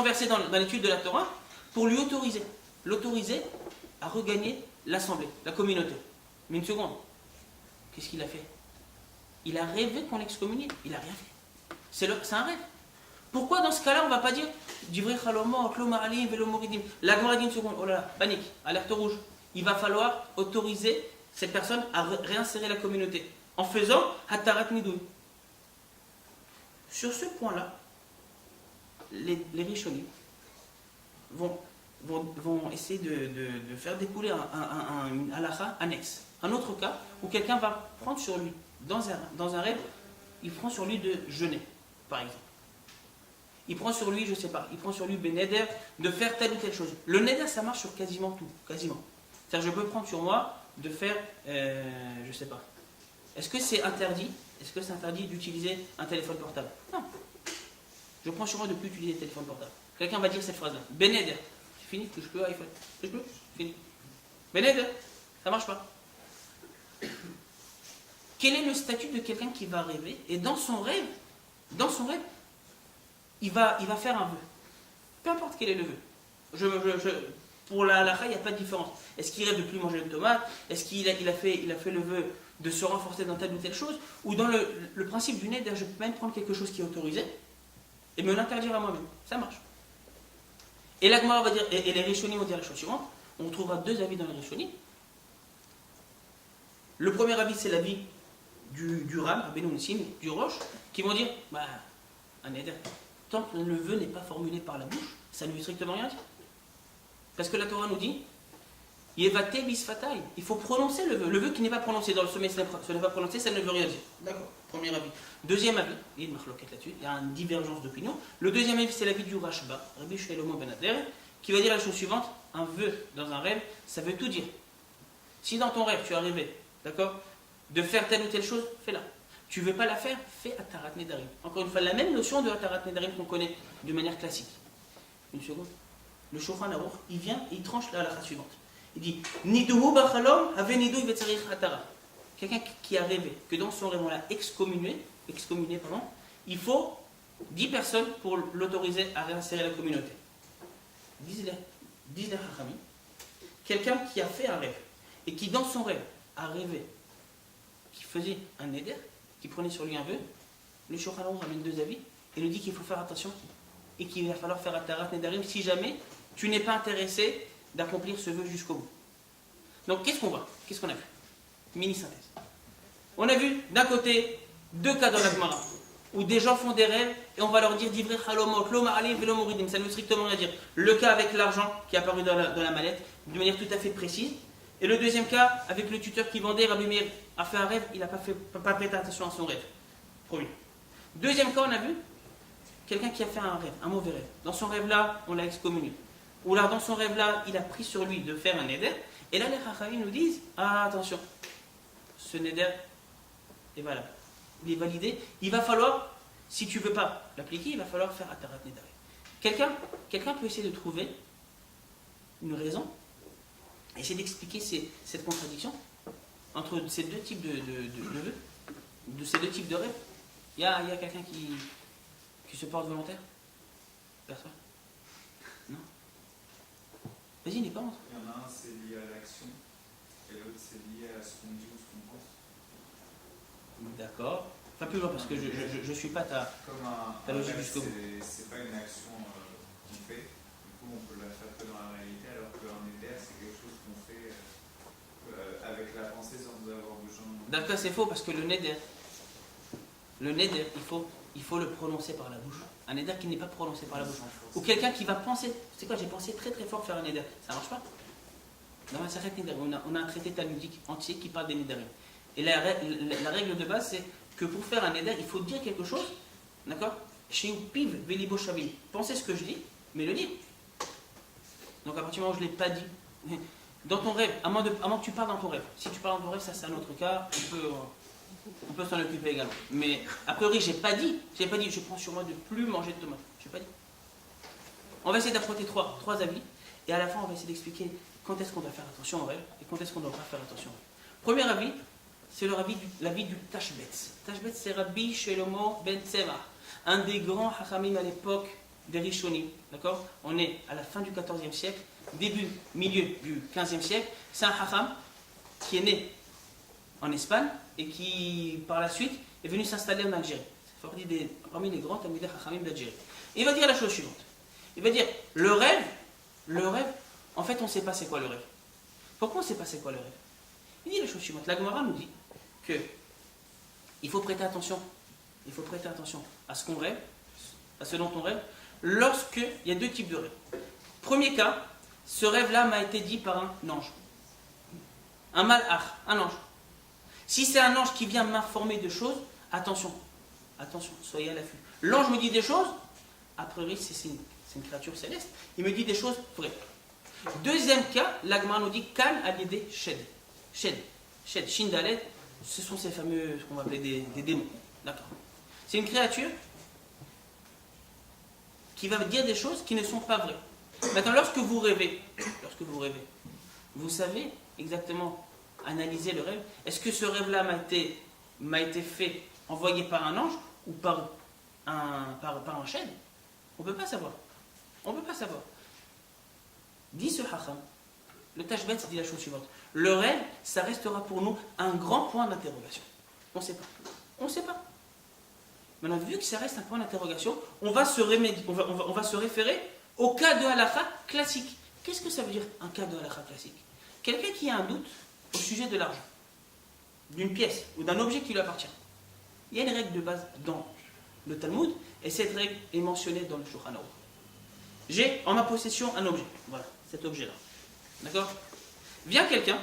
versés dans l'étude de la Torah, pour lui l'autoriser à regagner l'assemblée, la communauté. Mais une seconde, qu'est-ce qu'il a fait? Il a rêvé qu'on l'excommunie, il n'a rien fait. C'est un rêve. Pourquoi dans ce cas-là on ne va pas dire Divrei chalomot, lo ma'alim, velo moridim? La Gemara dit une seconde, oh là là, panique, alerte rouge. Il va falloir autoriser cette personne à réinsérer la communauté en faisant Hatarat Nidouille. Sur ce point-là, les Rishonim vont essayer de faire découler un halakha annexe. Un autre cas où quelqu'un va prendre sur lui, dans un rêve, il prend sur lui de jeûner, par exemple. Il prend sur lui, je ne sais pas, il prend sur lui Beneder de faire telle ou telle chose. Le Neder, ça marche sur quasiment tout, quasiment. C'est-à-dire, je peux prendre sur moi de faire, je ne sais pas. Est-ce que c'est interdit? Est-ce que c'est interdit d'utiliser un téléphone portable? Non. Je prends sur moi de ne plus utiliser le téléphone portable. Quelqu'un va dire cette phrase-là. Beneder. C'est fini, touche plus à iPhone. Touche plus, fini. Beneder. Ça marche pas. Quel est le statut de quelqu'un qui va rêver et dans son rêve, il va faire un vœu. Peu importe quel est le vœu. Pour la halakha, il n'y a pas de différence. Est-ce qu'il rêve de plus manger de tomates? Est-ce qu'il a fait le vœu de se renforcer dans telle ou telle chose? Ou dans le principe du neder, je peux même prendre quelque chose qui est autorisé et me l'interdire à moi-même. Ça marche. Et la Gemara va dire, et les Rishonim vont dire la chose suivante, on trouvera deux avis dans les Rishonim. Le premier avis, c'est l'avis du Ram, Rabbeinu Nissim, du Roche, qui vont dire, bah, un éder, tant que le vœu n'est pas formulé par la bouche, ça ne veut strictement rien dire. Parce que la Torah nous dit, Yevate bisfatai, il faut prononcer le vœu. Le vœu qui n'est pas prononcé dans le sommet, ce n'est pas prononcé, ça ne veut rien dire. D'accord, premier avis. Deuxième avis, il y a une marloquette là-dessus, il y a une divergence d'opinion. Le deuxième avis, c'est l'avis du Rashba, Rabbi Shlomo ben Ader, qui va dire la chose suivante, un vœu dans un rêve, ça veut tout dire. Si dans ton rêve, tu as rêvé, d'accord, de faire telle ou telle chose, fais-la. Tu ne veux pas la faire, fais Atarat Nedarim. Encore une fois, la même notion de Atarat Nedarim qu'on connaît de manière classique. Une seconde. Le Shulchan Aruch, il vient et il tranche la halakha suivante. Il dit Niduhu bachalom have nidu vetzarich hatara. Quelqu'un qui a rêvé que dans son rêve on l'a excommunié, pardon, il faut 10 personnes pour l'autoriser à réinsérer la communauté. Disent les Chachamim, quelqu'un qui a fait un rêve et qui dans son rêve a rêvé, qui faisait un éder, qui prenait sur lui un vœu, le Shulchan Aruch ramène deux avis et nous dit qu'il faut faire attention et qu'il va falloir faire Atarat Nedarim si jamais tu n'es pas intéressé d'accomplir ce vœu jusqu'au bout. Donc qu'est-ce qu'on voit? Qu'est-ce qu'on a vu? Mini-synthèse. On a vu d'un côté deux cas dans la Gemara où des gens font des rêves et on va leur dire Divrei Chalomot, Lo Ma'alim Velo Moridim. Ça ne veut strictement rien dire. Le cas avec l'argent qui est apparu dans la mallette de manière tout à fait précise. Et le deuxième cas avec le tuteur qui vendait, Rabbi Meir a fait un rêve, il n'a pas prêté attention à son rêve. Premier. Deuxième cas, on a vu quelqu'un qui a fait un rêve, un mauvais rêve. Dans son rêve-là, on l'a excommunié. Ou là, dans son rêve-là, il a pris sur lui de faire un neder. Et là, les Chachamim nous disent, ah, attention, ce neder est valable. Il est validé. Il va falloir, si tu ne veux pas l'appliquer, il va falloir faire Atarat Nedarim. Quelqu'un peut essayer de trouver une raison, essayer d'expliquer cette contradiction entre ces deux types de vœux, de ces deux types de rêves. Il y a quelqu'un qui se porte volontaire? Personne? Non? Vas-y, n'aie pas honte. Il y en a un, c'est lié à l'action, et l'autre, c'est lié à ce qu'on dit ou ce qu'on pense. D'accord. Enfin, plus loin, parce que je ne suis pas ta logique jusqu'au bout. C'est pas une action qu'on fait, du coup, on peut la faire que dans la réalité, alors qu'un éder, c'est quelque chose qu'on fait avec la pensée sans avoir besoin. D'accord, c'est faux, parce que le neder, il faut le prononcer par la bouche. Un neder qui n'est pas prononcé par la bouche. Ou quelqu'un qui va penser, c'est quoi, j'ai pensé très très fort faire un neder. Ça marche pas. Dans la Masechet Neder, on a un traité talmudique entier qui parle des nederim. Et la règle de base, c'est que pour faire un neder, il faut dire quelque chose, d'accord? Chez Piv, Velibo Shavim. Pensez ce que je dis, mais le dire. Donc à partir du moment où je ne l'ai pas dit, dans ton rêve, à moins que tu parles dans ton rêve. Si tu parles dans ton rêve, ça c'est un autre cas, on peut s'en occuper également. Mais a priori, j'ai pas dit, je prends sur moi de plus manger de tomates. J'ai pas dit. On va essayer d'apporter trois avis, et à la fin, on va essayer d'expliquer quand est-ce qu'on doit faire attention au rêve et quand est-ce qu'on ne doit pas faire attention au rêve. Premier avis, c'est l'avis du Tashbetz. Tashbetz, c'est Rabbi Shlomo ben Tzemach, un des grands hachamim à l'époque des Rishonim. D'accord? On est à la fin du XIVe siècle, milieu du XVe siècle. C'est un hacham qui est né en Espagne et qui, par la suite, est venu s'installer en Algérie. C'est parmi les grands Talmidei Chachamim d'Algérie. Il va dire la chose suivante. Il va dire, le rêve, en fait, on ne sait pas c'est quoi le rêve. Pourquoi on ne sait pas c'est quoi le rêve? Il dit la chose suivante. La Gemara nous dit que il faut prêter attention à ce qu'on rêve, à ce dont on rêve, lorsqu'il y a deux types de rêves. Premier cas, ce rêve-là m'a été dit par un ange. Un malach, un ange. Si c'est un ange qui vient m'informer de choses, attention, soyez à l'affût. L'ange me dit des choses, a priori c'est une créature céleste, il me dit des choses vraies. Deuxième cas, l'Agma nous dit Kan alidé shed. Shed, Shindalet, ce sont ces fameux, ce qu'on va appeler des démons. D'accord. C'est une créature qui va dire des choses qui ne sont pas vraies. Maintenant, lorsque vous rêvez, vous savez exactement analyser le rêve. Est-ce que ce rêve-là m'a été fait, envoyé par un ange ou par un chêne? On ne peut pas savoir. Dit ce hacham, le Tashbetz dit la chose suivante. Le rêve, ça restera pour nous un grand point d'interrogation. On ne sait pas. Maintenant, vu que ça reste un point d'interrogation, on va se référer Au cas de halakha classique. Qu'est-ce que ça veut dire un cas de halakha classique? Quelqu'un qui a un doute au sujet de l'argent, d'une pièce ou d'un objet qui lui appartient. Il y a une règle de base dans le Talmud et cette règle est mentionnée dans le Shulchan Aruch. J'ai en ma possession un objet, voilà, cet objet-là. D'accord? Vient quelqu'un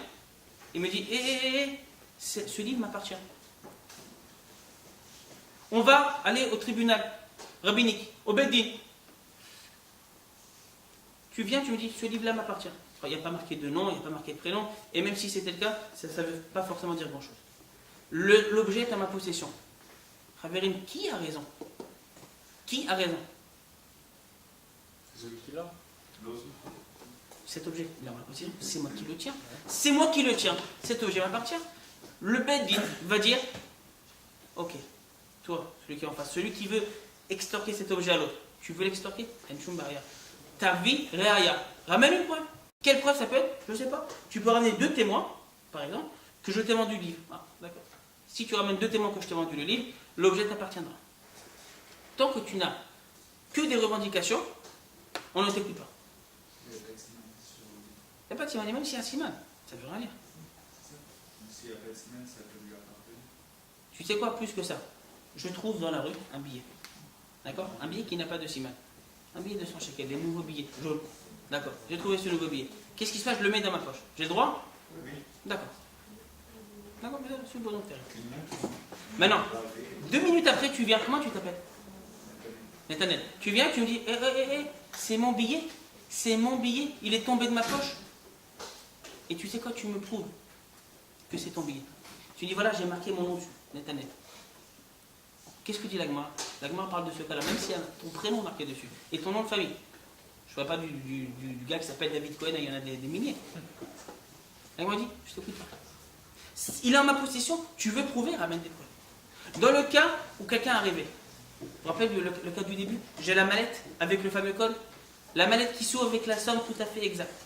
et me dit ce livre m'appartient. On va aller au tribunal rabbinique, au Beddin. Tu viens, tu me dis ce livre-là m'appartient. Il n'y a pas marqué de nom, il n'y a pas marqué de prénom, et même si c'était le cas, ça ne veut pas forcément dire grand-chose. L'objet est à ma possession. Khaverim, qui a raison? Qui a raison? C'est celui qui l'a. Cet objet, il est à ma possession, c'est moi qui le tiens. C'est moi qui le tiens. Cet objet m'appartient. Le Beddin va dire, ok, toi, celui qui est en face, celui qui veut extorquer cet objet à l'autre, tu veux l'extorquer? Ta vie, réaya. Ramène une preuve. Quelle preuve ça peut être? Je ne sais pas. Tu peux ramener 2 témoins, par exemple, que je t'ai vendu le livre. Ah, d'accord. Si tu ramènes 2 témoins que je t'ai vendu le livre, l'objet t'appartiendra. Tant que tu n'as que des revendications, on ne t'écoute pas. Il n'y a pas de siman, même s'il y a un siman, ça ne veut rien dire. S'il n'y a pas de siman, ça peut lui appartenir. Tu sais quoi, plus que ça? Je trouve dans la rue un billet. D'accord? Un billet qui n'a pas de siman. Un billet de 100 shekels, des nouveaux billets jaunes. D'accord, j'ai trouvé ce nouveau billet. Qu'est-ce qui se passe? Je le mets dans ma poche. J'ai le droit? Oui. D'accord. D'accord, mais c'est le bon terrain. Maintenant, 2 minutes après, tu viens. Comment tu t'appelles? Nathanaël. Tu viens, tu me dis, c'est mon billet. C'est mon billet. Il est tombé de ma poche. Et tu sais quoi? Tu me prouves que c'est ton billet. Tu dis, voilà, j'ai marqué mon nom dessus. Nathanaël. Qu'est-ce que dit l'Agmara? L'Agmara parle de ce cas-là, même s'il y a ton prénom marqué dessus. Et ton nom de famille. Je ne vois pas du gars qui s'appelle David Cohen, il y en a des milliers. L'Agmara dit, je t'écoute pas. Il est en ma possession, tu veux prouver, ramène des preuves. Dans le cas où quelqu'un est arrivé, vous vous rappelez le cas du début? J'ai la mallette avec le fameux code, la mallette qui s'ouvre avec la somme tout à fait exacte.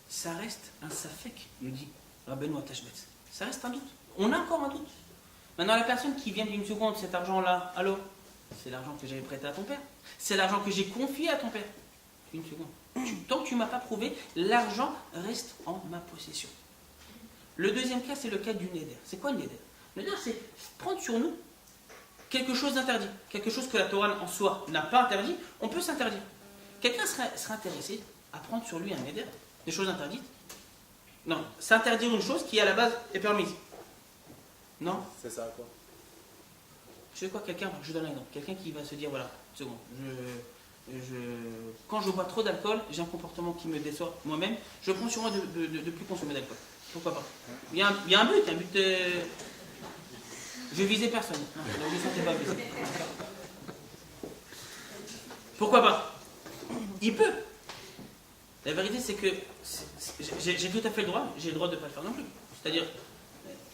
Ça reste un safek, nous dit Rabbeinu Atashbetz. Ça reste un doute. On a encore un doute. Maintenant, la personne qui vient d'une seconde, cet argent-là, allô, c'est l'argent que j'avais prêté à ton père. C'est l'argent que j'ai confié à ton père. Une seconde. Tant que tu ne m'as pas prouvé, l'argent reste en ma possession. Le deuxième cas, c'est le cas du neder. C'est quoi le neder? Le neder, c'est prendre sur nous quelque chose d'interdit. Quelque chose que la Torah en soi n'a pas interdit, on peut s'interdire. Quelqu'un serait intéressé à prendre sur lui un neder, des choses interdites? Non, s'interdire une chose qui à la base est permise. Non? C'est ça, quoi. Je sais quoi, quelqu'un, je donne un exemple, quelqu'un qui va se dire, voilà, c'est bon, quand je bois trop d'alcool, j'ai un comportement qui me déçoit moi-même, je prends sur moi de plus consommer d'alcool. Pourquoi pas? Il y a un but, je visais personne. Non, je ne sentais pas visé. Pourquoi pas? Il peut. La vérité, c'est que j'ai tout à fait le droit, j'ai le droit de ne pas le faire non plus. C'est-à-dire,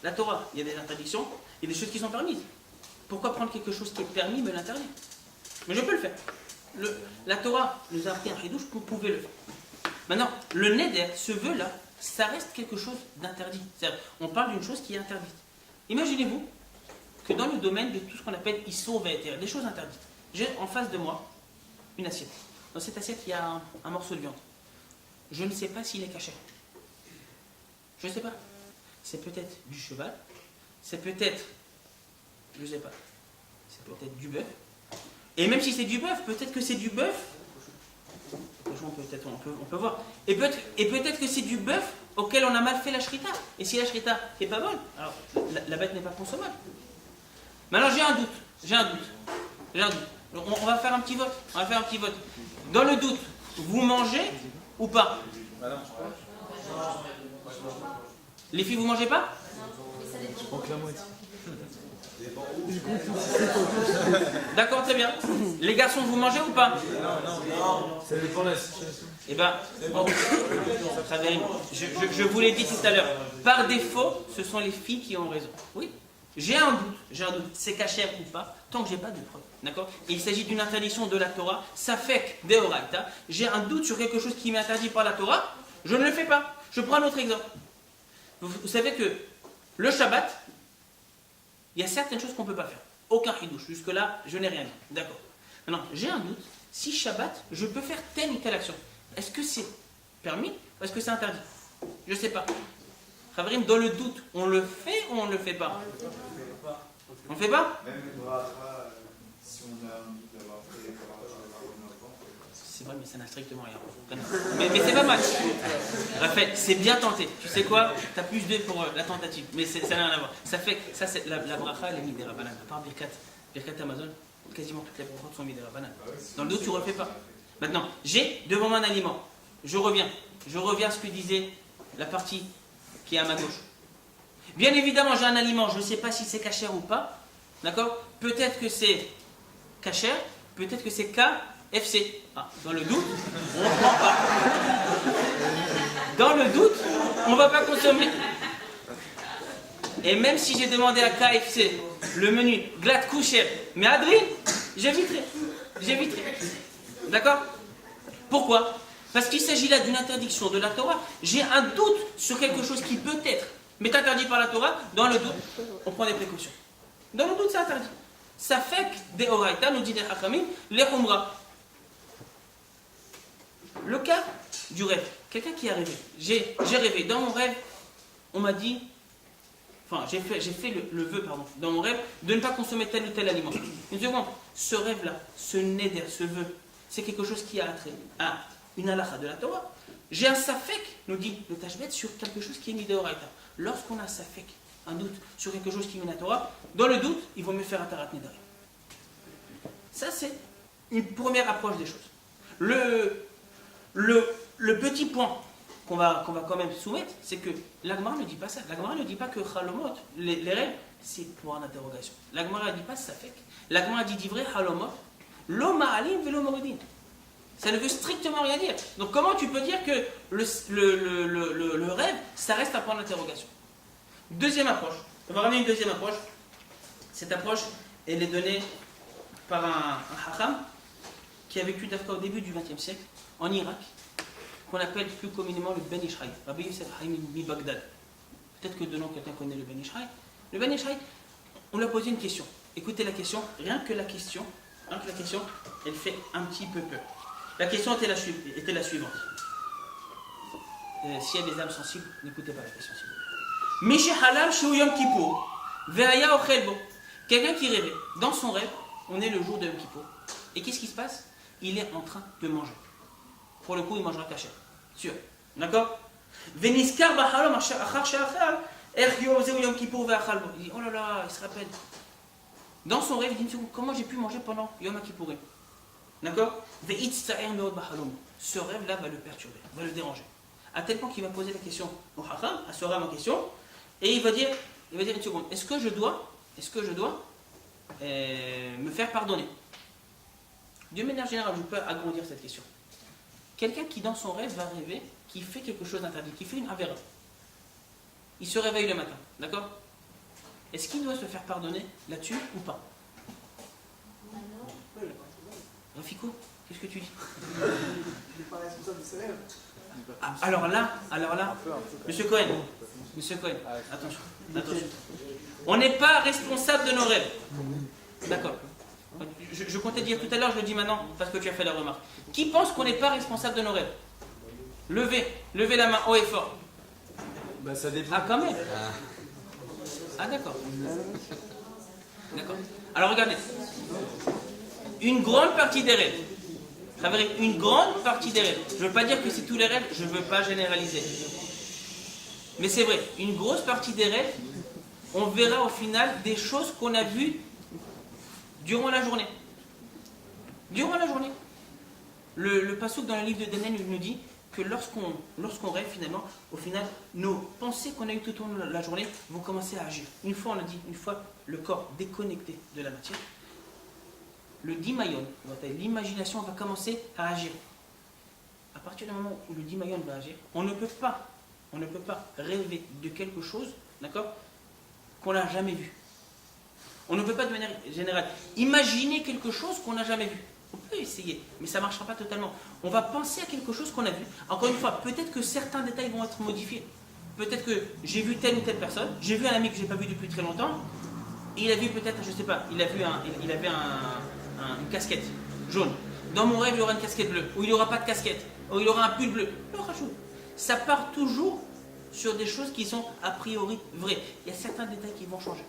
la Torah, il y a des interdictions, il y a des choses qui sont permises. Pourquoi prendre quelque chose qui est permis me l'interdire? Mais je peux le faire. La Torah nous a appris un chidouche, vous pouvez le faire. Maintenant, le neder, ce vœu-là, ça reste quelque chose d'interdit. C'est-à-dire, on parle d'une chose qui est interdite. Imaginez-vous que dans le domaine de tout ce qu'on appelle Issour Ve'eter, des choses interdites, j'ai en face de moi une assiette. Dans cette assiette, il y a un morceau de viande. Je ne sais pas s'il est caché. Je ne sais pas. C'est peut-être du cheval, c'est peut-être, je ne sais pas, c'est peut-être du bœuf. Et même si c'est du bœuf, peut-être que c'est du bœuf. Peut-être on peut voir. Et peut-être que c'est du bœuf auquel on a mal fait la shrita. Et si la shrita n'est pas bonne, alors la bête n'est pas consommable. Maintenant j'ai un doute. On va faire un petit vote. Dans le doute, vous mangez ou pas? Les filles, vous mangez pas? Je prends que la moitié. D'accord, très bien. Les garçons, vous mangez ou pas? Non. Ça dépend de la situation. Eh bien, je vous l'ai dit tout à l'heure. Par défaut, ce sont les filles qui ont raison. Oui, j'ai un doute. C'est caché ou pas, tant que j'ai pas de preuve. D'accord? Il s'agit d'une interdiction de la Torah. Ça fait que d'Eoraita. J'ai un doute sur quelque chose qui m'est interdit par la Torah. Je ne le fais pas. Je prends un autre exemple. Vous savez que le Shabbat, il y a certaines choses qu'on ne peut pas faire. Aucun hidouche. Jusque-là, je n'ai rien dit. D'accord. Non, j'ai un doute. Si Shabbat, je peux faire telle ou telle action. Est-ce que c'est permis ou est-ce que c'est interdit? Je ne sais pas. Khavrim, dans le doute, on le fait ou on ne le fait pas? On ne le fait pas? Même une bracha, si on a envie d'avoir fait les bracha avant, C'est vrai, mais ça n'a strictement rien. Mais c'est pas mal. Raphaël, c'est bien tenté. Tu sais quoi? Tu as plus 2 pour la tentative. Mais ça n'a rien à voir. Ça fait ça, c'est la bracha, elle est mise des rabanan. À part Birkat Amazon, quasiment toutes les brachot sont mises des rabanan. Dans le doute, tu ne refais pas. Maintenant, j'ai devant moi un aliment. Je reviens à ce que disait la partie qui est à ma gauche. Bien évidemment, j'ai un aliment, je ne sais pas si c'est cachère ou pas. D'accord? Peut-être que c'est cachère, peut-être que c'est KFC. Ah, dans le doute, on ne prend pas. Dans le doute, on ne va pas consommer. Et même si j'ai demandé à KFC le menu glad coucher, mais Adrien, j'éviterai. D'accord? Pourquoi? Parce qu'il s'agit là d'une interdiction de la Torah. J'ai un doute sur quelque chose qui peut être, mais interdit par la Torah. Dans le doute, on prend des précautions. Dans le doute, c'est interdit. Ça fait que des oraïta, nous dit des hachamim, les umrah. Le cas du rêve. Quelqu'un qui a rêvé. J'ai rêvé. Dans mon rêve, on m'a dit, enfin, j'ai fait le vœu, pardon, dans mon rêve, de ne pas consommer tel ou tel aliment. Une seconde. Ce rêve-là, ce neder, ce vœu, c'est quelque chose qui a attrait à une halakha de la Torah. J'ai un safek, nous dit le Tashbet, sur quelque chose qui est mis de Horaïta. Lorsqu'on a un safek, un doute sur quelque chose qui est mis de la Torah, dans le doute, il vaut mieux faire un tarat nedari. Ça, c'est une première approche des choses. Le petit point qu'on va quand même soumettre, c'est que l'Agmara ne dit pas ça. L'Agmara ne dit pas que Halomot, les rêves, c'est pour une interrogation. L'Agmara ne dit pas safek. L'Agmara dit vrai Halomot, lo ma'alim velo moridin. Ça ne veut strictement rien dire. Donc comment tu peux dire que le rêve, ça reste un point d'interrogation? Deuxième approche. On va ramener une deuxième approche. Cette approche, elle est donnée par un hacham qui a vécu d'Afka au début du XXe siècle, en Irak, qu'on appelle plus communément le Ben Ishraï. Rabbi Yosef Haïm mi Bagdad. Peut-être que de nom quelqu'un connaît le Ben Ishraï. Le Ben Ishraï, on lui a posé une question. Écoutez la question, rien que la question, elle fait un petit peu peur. La question était la suivante. S'il y a des âmes sensibles, n'écoutez pas la question, s'il vous plaît. Mishi halal shu Yom Kippour, ve'aya ochel bo. Quelqu'un qui rêvait. Dans son rêve, on est le jour de Yom Kippour. Et qu'est-ce qui se passe? Il est en train de manger. Pour le coup, il mangera cachère. Sûr. D'accord? Veniskar b'halom achar she'achal, erch yovzeu Yom Kippour ve'achal bo. Il dit, oh là là, il se rappelle. Dans son rêve, il dit, comment j'ai pu manger pendant Yom Kippourim? D'accord? Ce rêve-là va le perturber, va le déranger. À tel point qu'il va poser la question au hacham, à ce rame en question, et il va dire une seconde, est-ce que je dois me faire pardonner? D'une manière générale, je peux agrandir cette question. Quelqu'un qui dans son rêve va rêver, qui fait quelque chose d'interdit, qui fait une avéra. Il se réveille le matin, d'accord? Est-ce qu'il doit se faire pardonner là-dessus ou pas? Rafiko, qu'est-ce que tu dis? Il n'est pas responsable de ses rêves. Ah, alors là, Monsieur Cohen, attention. On n'est pas responsable de nos rêves. D'accord. Je comptais dire tout à l'heure, je le dis maintenant parce que tu as fait la remarque. Qui pense qu'on n'est pas responsable de nos rêves? Levez la main haut et fort. Bah ça dépend. Ah, quand même. Ah, d'accord. D'accord. Alors regardez. Une grande partie des rêves. Une grande partie des rêves. Je ne veux pas dire que c'est tous les rêves, je ne veux pas généraliser. Mais c'est vrai, une grosse partie des rêves, on verra au final des choses qu'on a vues durant la journée. Durant la journée. Le passouk dans le livre de Daniel nous dit que lorsqu'on rêve finalement, au final, nos pensées qu'on a eues tout au long de la journée vont commencer à agir. Une fois, on a dit, le corps déconnecté de la matière, le dimayon, l'imagination va commencer à agir. À partir du moment où le dimayon va agir, on ne peut pas rêver de quelque chose, d'accord, qu'on n'a jamais vu. On ne peut pas de manière générale imaginer quelque chose qu'on n'a jamais vu. On peut essayer, mais ça ne marchera pas totalement. On va penser à quelque chose qu'on a vu. Encore une fois, peut-être que certains détails vont être modifiés. Peut-être que j'ai vu telle ou telle personne, j'ai vu un ami que je n'ai pas vu depuis très longtemps, et il a vu peut-être, je ne sais pas, il avait une casquette. jaune. Dans mon rêve, il y aura une casquette bleue. Ou il n'y aura pas de casquette. Ou il y aura un pull bleu. Non, rajoute. Ça part toujours sur des choses qui sont a priori vraies. Il y a certains détails qui vont changer.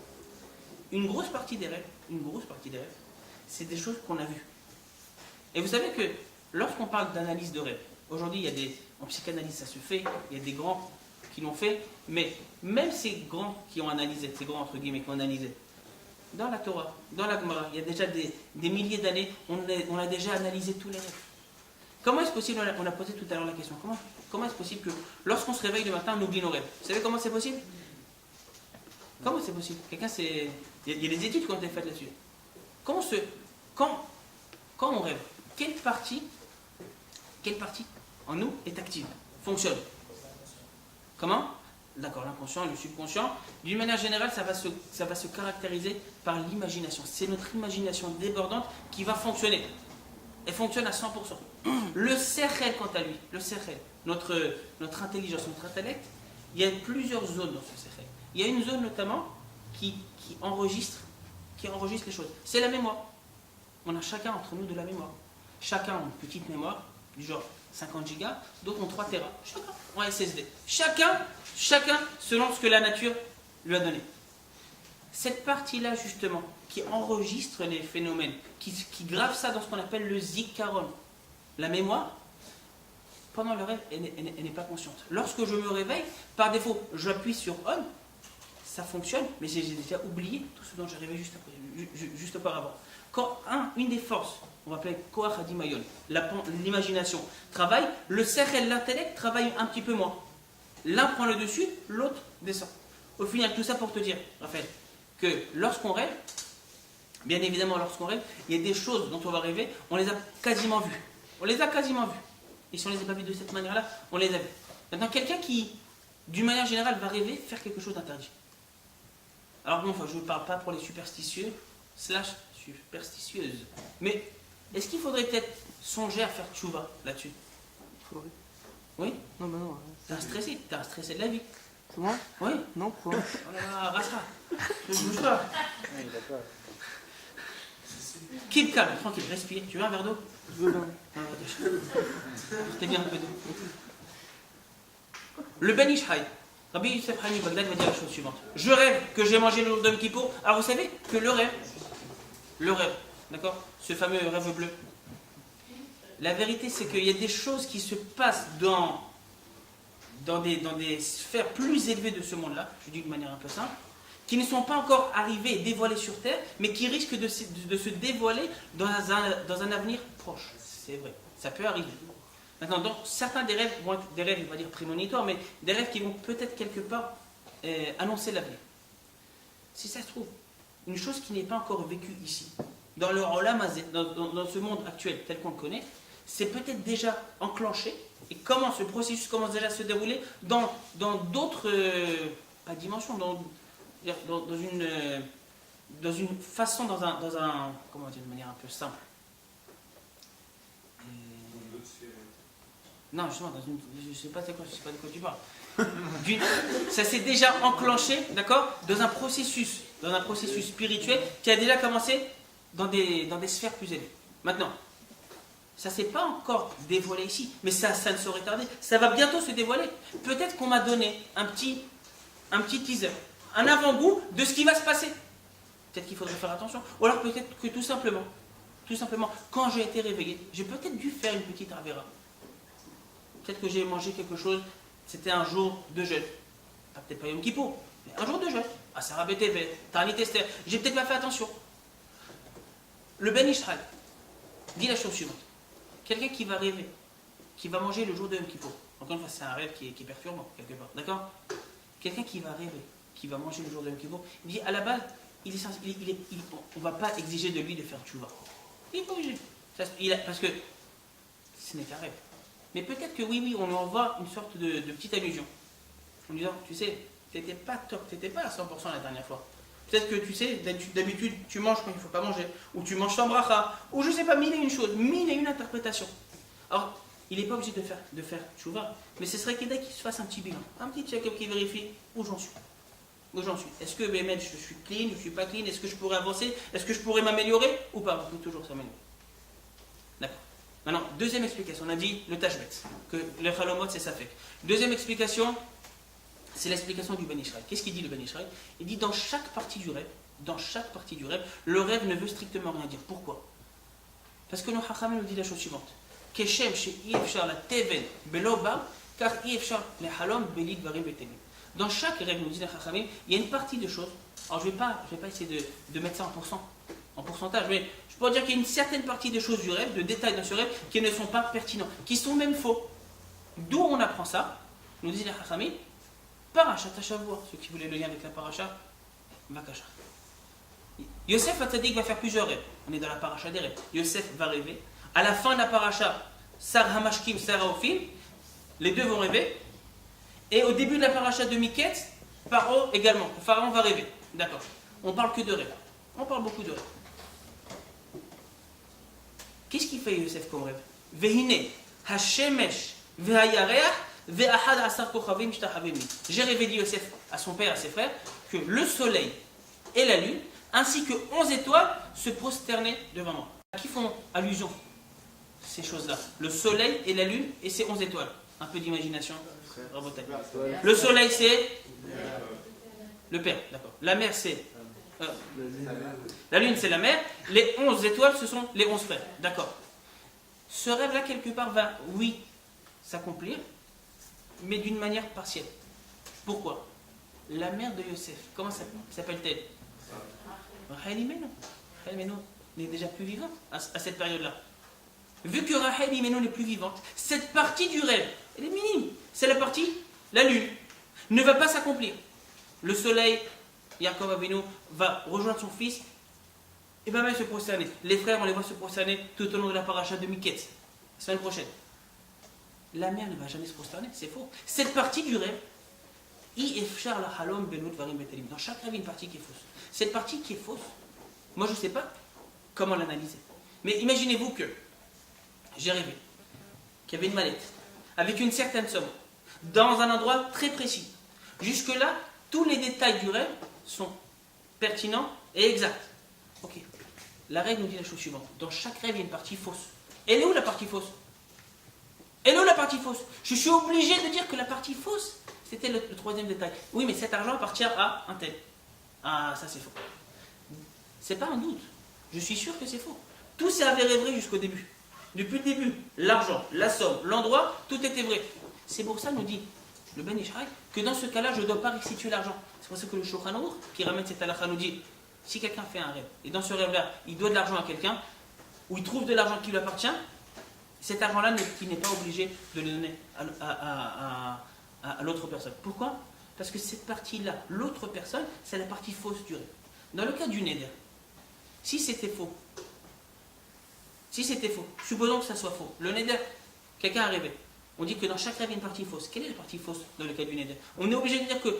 Une grosse partie des rêves, c'est des choses qu'on a vues. Et vous savez que lorsqu'on parle d'analyse de rêve, aujourd'hui, en psychanalyse, ça se fait, il y a des grands qui l'ont fait, mais même ces grands qui ont analysé, ces grands entre guillemets qui ont analysé, dans la Torah, dans la Gemara, il y a déjà des milliers d'années, on a déjà analysé tous les rêves. Comment est-ce possible, on a posé tout à l'heure la question, comment est-ce possible que lorsqu'on se réveille le matin, on oublie nos rêves? Vous savez comment c'est possible? Comment c'est possible? Il y a des études qui ont été faites là-dessus. Quand on rêve, quelle partie en nous est active, fonctionne? Comment? D'accord, l'inconscient, le subconscient. D'une manière générale, ça va se caractériser par l'imagination. C'est notre imagination débordante qui va fonctionner. Elle fonctionne à 100%. Le sechel, quant à lui, notre intelligence, notre intellect, il y a plusieurs zones dans ce sechel. Il y a une zone notamment qui enregistre les choses. C'est la mémoire. On a chacun entre nous de la mémoire. Chacun a une petite mémoire, du genre 50 gigas, d'autres ont 3 Tera. Chacun en SSD. Chacun selon ce que la nature lui a donné. Cette partie-là, justement, qui enregistre les phénomènes, qui grave ça dans ce qu'on appelle le zikaron, la mémoire, pendant le rêve, elle n'est pas consciente. Lorsque je me réveille, par défaut, j'appuie sur on, ça fonctionne, mais j'ai déjà oublié tout ce dont j'ai rêvé juste auparavant. Quand une des forces, on va appeler Koach Hadimayon, l'imagination, travaille, le sechel, l'intellect, travaille un petit peu moins. L'un prend le dessus, l'autre descend. Au final, tout ça pour te dire, Raphaël, que lorsqu'on rêve, bien évidemment lorsqu'on rêve, il y a des choses dont on va rêver, on les a quasiment vues. Et si on ne les a pas vues de cette manière-là, on les a vues. Maintenant, quelqu'un qui, d'une manière générale, va rêver faire quelque chose d'interdit. Alors bon, je ne parle pas pour les superstitieux, superstitieuses. Mais est-ce qu'il faudrait peut-être songer à faire tchouva là-dessus? Faudrait. Oui? Non, mais non. T'es un stressé de la vie. C'est moi? Oui? Non, pourquoi? Oh là là, Rasra, ne bouge pas. Oui, d'accord. Keep calme, tranquille, respire. Tu veux un verre d'eau? Je veux bien. T'es bien un peu d'eau. Le Ben Ishai, Rabbi Yosef Haïm Bagdad va dire la chose suivante. Je rêve que j'ai mangé le jour d'Yom Kippour. Alors vous savez que le rêve, d'accord, ce fameux rêve bleu, la vérité c'est qu'il y a des choses qui se passent dans des sphères plus élevées de ce monde-là, je dis de manière un peu simple, qui ne sont pas encore arrivées et dévoilées sur Terre, mais qui risquent de se dévoiler dans un avenir proche. C'est vrai, ça peut arriver. Maintenant, donc, certains des rêves vont être des rêves, on va dire prémonitoires, mais des rêves qui vont peut-être quelque part annoncer l'avenir. Si ça se trouve, une chose qui n'est pas encore vécue ici, dans le Olam Hazé, dans ce monde actuel tel qu'on le connaît, c'est peut-être déjà enclenché, et comment ce processus commence déjà à se dérouler dans d'autres, pas dimensions, dans une façon, dans un, comment dire, de manière un peu simple. Non, justement, je ne sais pas de quoi tu parles. Ça s'est déjà enclenché, d'accord, dans un processus spirituel qui a déjà commencé dans des sphères plus élevées. Maintenant, ça ne s'est pas encore dévoilé ici, mais ça ne saurait tarder. Ça va bientôt se dévoiler. Peut-être qu'on m'a donné un petit teaser, un avant-goût de ce qui va se passer. Peut-être qu'il faudrait faire attention. Ou alors peut-être que tout simplement, quand j'ai été réveillé, j'ai peut-être dû faire une petite avera. Peut-être que j'ai mangé quelque chose, c'était un jour de jeûne. Peut-être pas Yom Kippour, mais un jour de jeûne. À Sarah BTV, Tarnit Esther. J'ai peut-être pas fait attention. Le Ben Ishraï dit la chose suivante. Quelqu'un qui va rêver, qui va manger le jour de Yom Kippour. Encore une fois, c'est un rêve qui est perturbant, quelque part. D'accord? Quelqu'un qui va rêver, qui va manger le jour de Yom Kippour, il dit à la base, on ne va pas exiger de lui de faire tchouva. Il n'est pas obligé. Parce que ce n'est qu'un rêve. Mais peut-être que oui, on lui envoie une sorte de petite allusion. En disant, tu sais, t'étais pas top, t'étais pas à 100% la dernière fois. Peut-être que tu sais, d'habitude, tu manges quand il ne faut pas manger, ou tu manges sans bracha, ou je ne sais pas, mille et une choses, mille et une interprétations. Alors, il n'est pas obligé de faire tchouva, mais ce serait qu'il se fasse un petit bilan, un petit check-up qui vérifie où j'en suis. Est-ce que je suis clean, je ne suis pas clean, est-ce que je pourrais avancer, est-ce que je pourrais m'améliorer ou pas? On peut toujours s'améliorer. D'accord. Maintenant, deuxième explication. On a dit le tashbet, que le chalomot c'est ça fait. Deuxième explication, c'est l'explication du Ben Israël. Qu'est-ce qu'il dit le Ben Israël? Il dit dans chaque partie du rêve, le rêve ne veut strictement rien dire. Pourquoi? Parce que nos Chachamim nous dit la chose suivante. Keshem she'i efshar la teven belo bar, car i efshar le halom beli dvarim betelim. Dans chaque rêve, nous dit les Chachamim, il y a une partie de choses. Alors je ne vais pas essayer de mettre ça en pourcentage, mais je pourrais dire qu'il y a une certaine partie des choses du rêve, de détails dans ce rêve, qui ne sont pas pertinents, qui sont même faux. D'où on apprend ça? Nous dit les Chachamim, Parashat Hashavua, ceux qui voulaient le lien avec la Parasha, Vakasha. Yosef Hatzadik va faire plusieurs rêves. On est dans la Parasha des rêves. Yosef va rêver. À la fin de la Parasha, Sar Hamashkim, Sar Haofim, les deux vont rêver. Et au début de la Parasha de Miketz, Paro également. Le pharaon va rêver. D'accord. On parle que de rêves. On parle beaucoup de rêves. Qu'est-ce qu'il fait Yosef comme rêve? Vehine, Hashemesh, Vehayareach, Ve'ahad Asar Kochavim Shtachavim. J'ai rêvé, dit Yosef à son père et à ses frères, que le soleil et la lune, ainsi que 11 étoiles, se prosternaient devant moi. À qui font allusion ces choses-là? Le soleil et la lune et ces 11 étoiles. Un peu d'imagination. Le soleil, c'est le père, d'accord. La mer, c'est la lune, c'est la mer. Les 11 étoiles, ce sont les 11 frères, d'accord. Ce rêve-là, quelque part, va, oui, s'accomplir, mais d'une manière partielle. Pourquoi? La mère de Yosef, comment s'appelle-t-elle? Rachel Imenu. Rachel Imenu n'est déjà plus vivante à cette période-là. Vu que Rachel Imenu n'est plus vivante, cette partie du rêve, elle est minime. C'est la partie, la lune, ne va pas s'accomplir. Le soleil, Yaakov Avinu, va rejoindre son fils et va même se prosterner. Les frères, on les voit se prosterner tout au long de la paracha de Miketz, la semaine prochaine. La mère ne va jamais se prosterner, c'est faux. Cette partie du rêve, dans chaque rêve, il y a une partie qui est fausse. Cette partie qui est fausse, moi je ne sais pas comment l'analyser. Mais imaginez-vous que j'ai rêvé qu'il y avait une mallette avec une certaine somme dans un endroit très précis. Jusque-là, tous les détails du rêve sont pertinents et exacts. Ok. La règle nous dit la chose suivante. Dans chaque rêve, il y a une partie fausse. Elle est où la partie fausse? Elle est où la partie fausse? Je suis obligé de dire que la partie fausse, c'était le troisième détail. Oui, mais cet argent appartient à un tel. Ah, ça c'est faux. C'est pas un doute. Je suis sûr que c'est faux. Tout s'est avéré vrai jusqu'au début. Depuis le début, l'argent, la somme, l'endroit, tout était vrai. C'est pour ça, nous dit le Ben Israël, que dans ce cas-là, je ne dois pas restituer l'argent. C'est pour ça que le Shulchan Aruch, qui ramène cette halakha, nous dit, si quelqu'un fait un rêve, et dans ce rêve-là, il doit de l'argent à quelqu'un, ou il trouve de l'argent qui lui appartient, cet argent-là, il n'est pas obligé de le donner à l'autre personne. Pourquoi? Parce que cette partie-là, l'autre personne, c'est la partie fausse du rêve. Dans le cas du Neder, si c'était faux, supposons que ça soit faux, le Neder, quelqu'un a rêvé, on dit que dans chaque rêve, il y a une partie fausse. Quelle est la partie fausse dans le cas du Neder? On est obligé de dire que,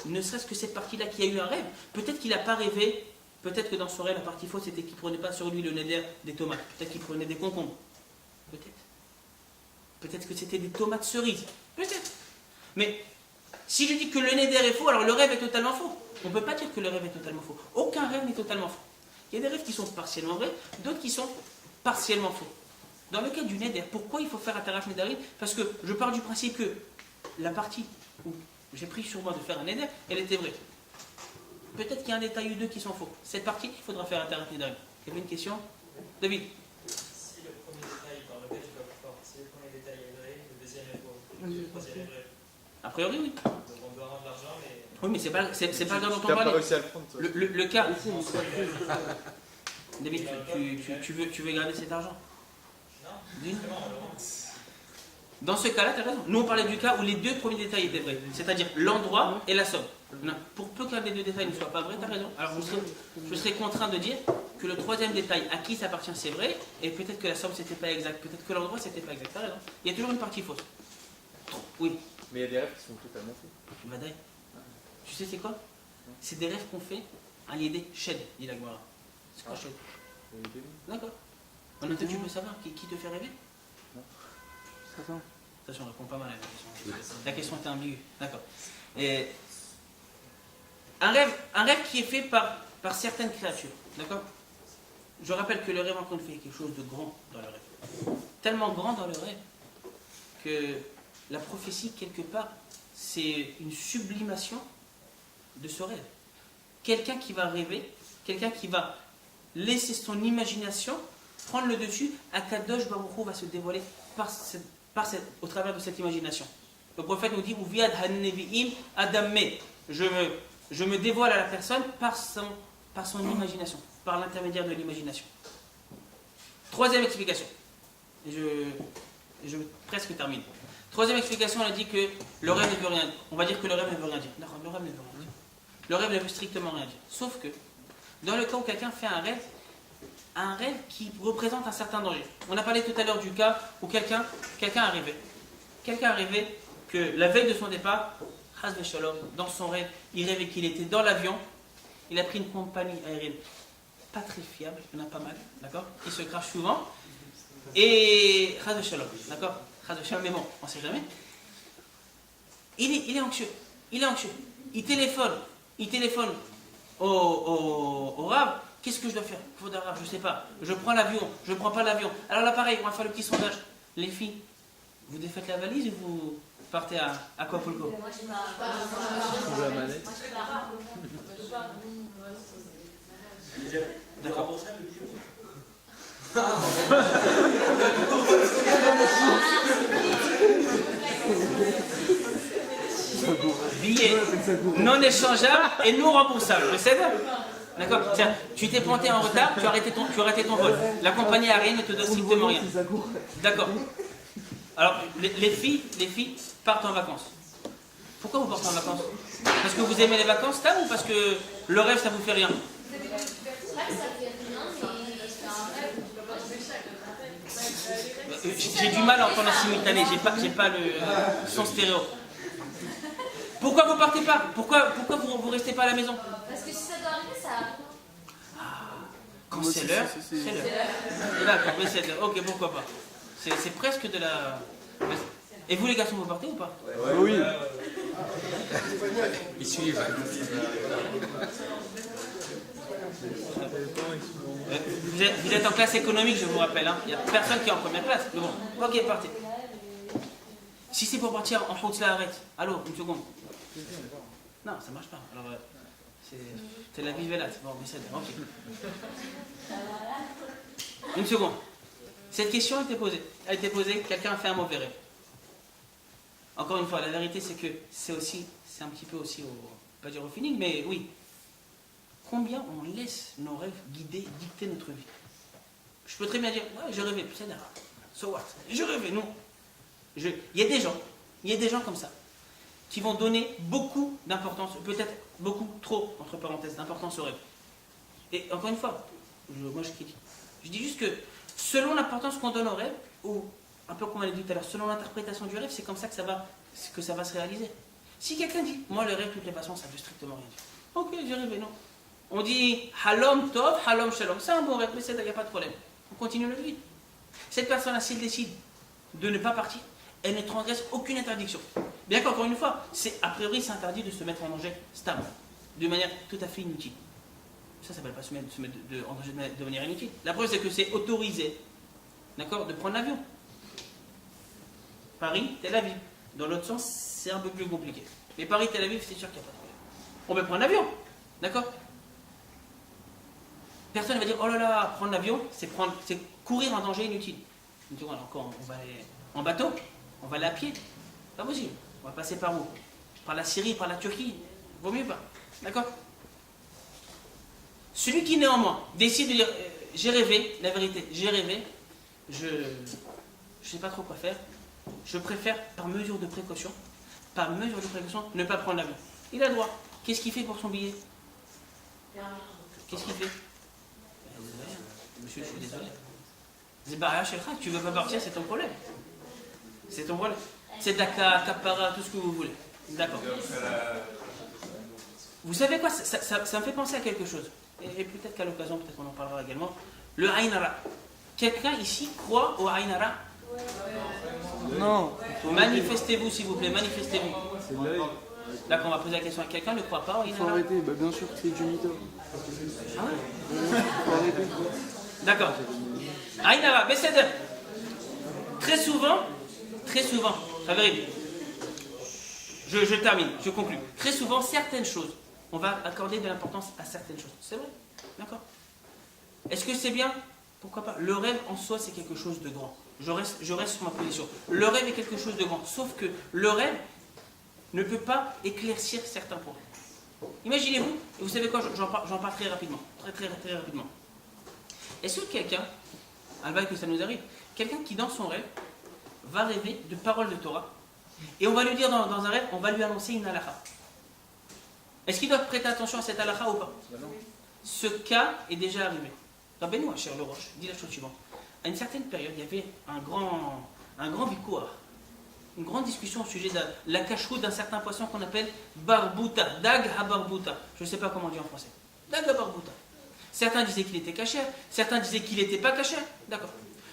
ne serait-ce que cette partie-là qui a eu un rêve, peut-être qu'il n'a pas rêvé, peut-être que dans son rêve, la partie fausse, c'était qu'il ne prenait pas sur lui le Neder des tomates, peut-être qu'il prenait des concombres, peut-être. Peut-être que c'était des tomates cerises, peut-être. Mais si je dis que le Neder est faux, alors le rêve est totalement faux. On ne peut pas dire que le rêve est totalement faux. Aucun rêve n'est totalement faux. Il y a des rêves qui sont partiellement vrais, d'autres qui sont partiellement faux. Dans le cas du Neder, pourquoi il faut faire un Taraf Nedarim? Parce que je pars du principe que la partie où j'ai pris sur moi de faire un Neder, elle était vraie. Peut-être qu'il y a un détail ou deux qui sont faux. Cette partie, il faudra faire un Taraf Nedarim. Il y avait une question? David? Si le premier détail dans lequel tu vas pouvoir, si le premier détail est vrai, le deuxième est faux, le troisième est vrai. A priori, oui. Donc on doit rendre l'argent, mais. Oui, mais c'est pas grave dont on Tu n'as pas parle. réussi à le prendre, toi. Le cas. David, tu veux garder cet argent? Non, D'une. justement, on le rend. Dans ce cas-là, tu as raison. Nous, on parlait du cas où les deux premiers détails étaient vrais, c'est-à-dire l'endroit et la somme. Non. Pour peu qu'un des deux détails ne soit pas vrai, tu as raison. Alors, je serais contraint de dire que le troisième détail, à qui ça appartient, c'est vrai, et peut-être que la somme, c'était pas exact, peut-être que l'endroit, c'était pas exact. Tu as raison. Il y a toujours une partie fausse. Oui. Mais il y a des rêves qui sont totalement faux. Vadaï. Tu sais, c'est quoi? C'est des rêves qu'on fait à l'idée Shed, dit la Gemara. C'est quoi Shed? D'accord. En fait, tu peux savoir qui te fait rêver? Attention, on répond pas mal à la question. La question était ambiguë. D'accord. Et un rêve qui est fait par certaines créatures. D'accord? Je rappelle que le rêve, encore une fois, est quelque chose de grand dans le rêve. Tellement grand dans le rêve que la prophétie, quelque part, c'est une sublimation de ce rêve. Quelqu'un qui va rêver, quelqu'un qui va laisser son imagination prendre le dessus, Akadosh Baruch Hu va se dévoiler au travers de cette imagination. Le prophète nous dit Uviad han-nevi'im Adam me. Je me dévoile à la personne par son imagination, par l'intermédiaire de l'imagination. Troisième explication. Et je presque termine. Troisième explication, on a dit que le rêve ne veut rien dire. On va dire que le rêve ne veut rien dire. Non, le rêve ne veut rien dire. Le rêve ne veut strictement rien dire. Sauf que, dans le cas où quelqu'un fait un rêve qui représente un certain danger. On a parlé tout à l'heure du cas où quelqu'un a rêvé. Quelqu'un a rêvé que la veille de son départ, dans son rêve, il rêvait qu'il était dans l'avion, il a pris une compagnie aérienne pas très fiable, il y en a pas mal, d'accord, qui se crache souvent, et d'accord, mais bon, on ne sait jamais. Il est anxieux, il téléphone au Rav. Qu'est-ce que je dois faire? Je ne sais pas. Je prends l'avion, je ne prends pas l'avion. Alors là, pareil, on va faire le petit sondage. Les filles, vous défaites la valise ou vous partez à Acapulco? Moi, je pars. La manette. Moi, je pars. D'accord. Billet non échangeable et non remboursable. Vous savez? D'accord. Tiens, tu t'es pointé en retard, tu as arrêté ton vol. La compagnie aérienne ne te donne strictement rien. D'accord. Alors, les filles partent en vacances. Pourquoi vous partez en vacances? Parce que vous aimez les vacances, là, ou parce que le rêve, ça vous fait rien? J'ai du mal à entendre en simultané, j'ai pas le son stéréo. Pourquoi vous partez pas? Pourquoi vous restez pas à la maison? Parce que si ça doit arriver, ça arrive. Quand c'est l'heure, c'est l'heure. D'accord, mais c'est l'heure. Ok, pourquoi pas. C'est presque de la... Et vous les garçons, vous partez ou pas? Oui. Ils suivent. Vous êtes en classe économique, je vous rappelle. Hein. Il n'y a personne qui est en première classe. Mais bon, ok, partez. Si c'est pour partir en route, là, arrête. Allô, une seconde. Non, ça marche pas. Alors, c'est la vivelate. Bon, mais c'est ok. Une seconde. Cette question a été posée. Quelqu'un a fait un mauvais rêve. Encore une fois, la vérité, c'est que c'est un petit peu aussi pas dire au feeling, mais oui. Combien on laisse nos rêves dicter notre vie? Je peux très bien dire, ouais, je rêvais, c'est d'accord. So what? Je rêvais, non. Il y a des gens comme ça, qui vont donner beaucoup d'importance, peut-être beaucoup trop, entre parenthèses, d'importance au rêve. Et encore une fois, moi je critique. Je dis juste que selon l'importance qu'on donne au rêve, ou un peu comme on l'a dit tout à l'heure, selon l'interprétation du rêve, c'est comme ça que ça va se réaliser. Si quelqu'un dit, moi le rêve, de toutes les façons, ça ne veut strictement rien dire. Ok, j'ai rêvé, non. On dit halom tov, halom shalom. C'est un bon rêve, mais il n'y a pas de problème. On continue notre vie. Cette personne-là, si elle décide de ne pas partir, elle ne transgresse aucune interdiction. Bien qu'encore une fois, a priori, c'est interdit de se mettre en danger stable, de manière tout à fait inutile. Ça ne s'appelle pas se mettre en danger de manière inutile. La preuve, c'est que c'est autorisé, d'accord, de prendre l'avion. Paris, Tel Aviv. Dans l'autre sens, c'est un peu plus compliqué. Mais Paris, Tel Aviv, c'est sûr qu'il n'y a pas de problème. On peut prendre l'avion, d'accord? Personne ne va dire, oh là là, prendre l'avion, c'est courir un danger inutile. Alors quand on va aller en bateau, on va aller à pied. Pas possible. On va passer par où? Par la Syrie, par la Turquie. Vaut mieux pas. D'accord? Celui qui néanmoins décide de dire, j'ai rêvé, la vérité, j'ai rêvé, je ne sais pas trop quoi faire, je préfère, par mesure de précaution, ne pas prendre l'avion. Il a le droit. Qu'est-ce qu'il fait pour son billet? Qu'est-ce qu'il fait? Monsieur, je suis désolé. Zébara Shelcha, tu veux pas partir, c'est ton problème. C'est ton problème. C'est Daka, Kapara, tout ce que vous voulez. D'accord. Vous savez quoi, ça me fait penser à quelque chose. Et peut-être qu'à l'occasion, peut-être on en parlera également. Le Ainara. Quelqu'un ici croit au Ainara? Non. Manifestez-vous, s'il vous plaît, manifestez-vous. C'est l'œil. Là, quand on va poser la question à quelqu'un, ne croit pas au Il faut Ainara? arrêter, bah, bien sûr que c'est du mytho. Ah ouais? Faut arrêter. D'accord. Aïnara, mais c'est très souvent, ça vérifie. Je termine, je conclue. Très souvent, certaines choses, on va accorder de l'importance à certaines choses. C'est vrai, d'accord. Est-ce que c'est bien? Pourquoi pas? Le rêve en soi, c'est quelque chose de grand. Je reste sur ma position. Le rêve est quelque chose de grand. Sauf que le rêve ne peut pas éclaircir certains points. Imaginez-vous, et vous savez quoi, j'en parle très rapidement. Très rapidement. Est-ce que quelqu'un, alva que ça nous arrive, quelqu'un qui dans son rêve va rêver de paroles de Torah, et on va lui dire dans un rêve, on va lui annoncer une halakha. Est-ce qu'il doit prêter attention à cette halakha ou pas? Ce cas est déjà arrivé. Rabbeinu Asher le Roche dit la chose suivante. À une certaine période, il y avait un grand vikouar, une grande discussion au sujet de la cacheroute d'un certain poisson qu'on appelle barbouta, dag ha-barbouta. Je ne sais pas comment on dit en français. Dag ha-barbouta. Certains disaient qu'il était cachère, certains disaient qu'il n'était pas cachère. D'accord.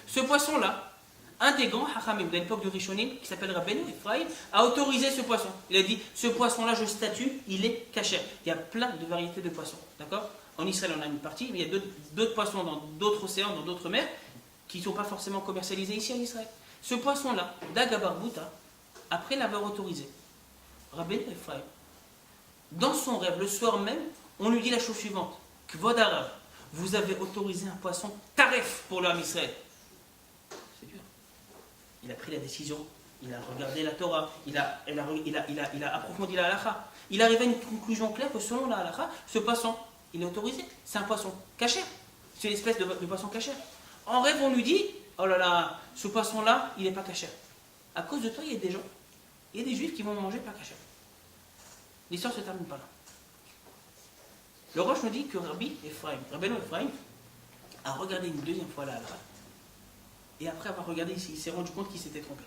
Ce poisson-là, un des grands hachamim de l'époque de Rishonim, qui s'appelle Rabbeinu Ephraim, a autorisé ce poisson. Il a dit, ce poisson-là, je statue, il est cachère. Il y a plein de variétés de poissons. D'accord. En Israël, on a une partie, mais il y a d'autres poissons dans d'autres océans, dans d'autres mers, qui ne sont pas forcément commercialisés ici en Israël. Ce poisson-là, Dagabarbouta, après l'avoir autorisé, Rabbeinu Ephraim, dans son rêve, le soir même, on lui dit la chose suivante. Kvod Arav, vous avez autorisé un poisson taref pour l'homme Israël. C'est dur. Il a pris la décision, il a regardé la Torah, il a approfondi la halakha. Il arrive à une conclusion claire que selon la halakha, ce poisson, il est autorisé. C'est un poisson cachère. C'est une espèce de poisson cachère. En rêve, on lui dit, oh là là, ce poisson-là, il n'est pas cachère. À cause de toi, il y a des gens, il y a des juifs qui vont manger pas cachère. L'histoire ne se termine pas là. Le Roche nous dit que Rabbeinu Ephraim a regardé une deuxième fois la halakha. Et après avoir regardé, il s'est rendu compte qu'il s'était trompé.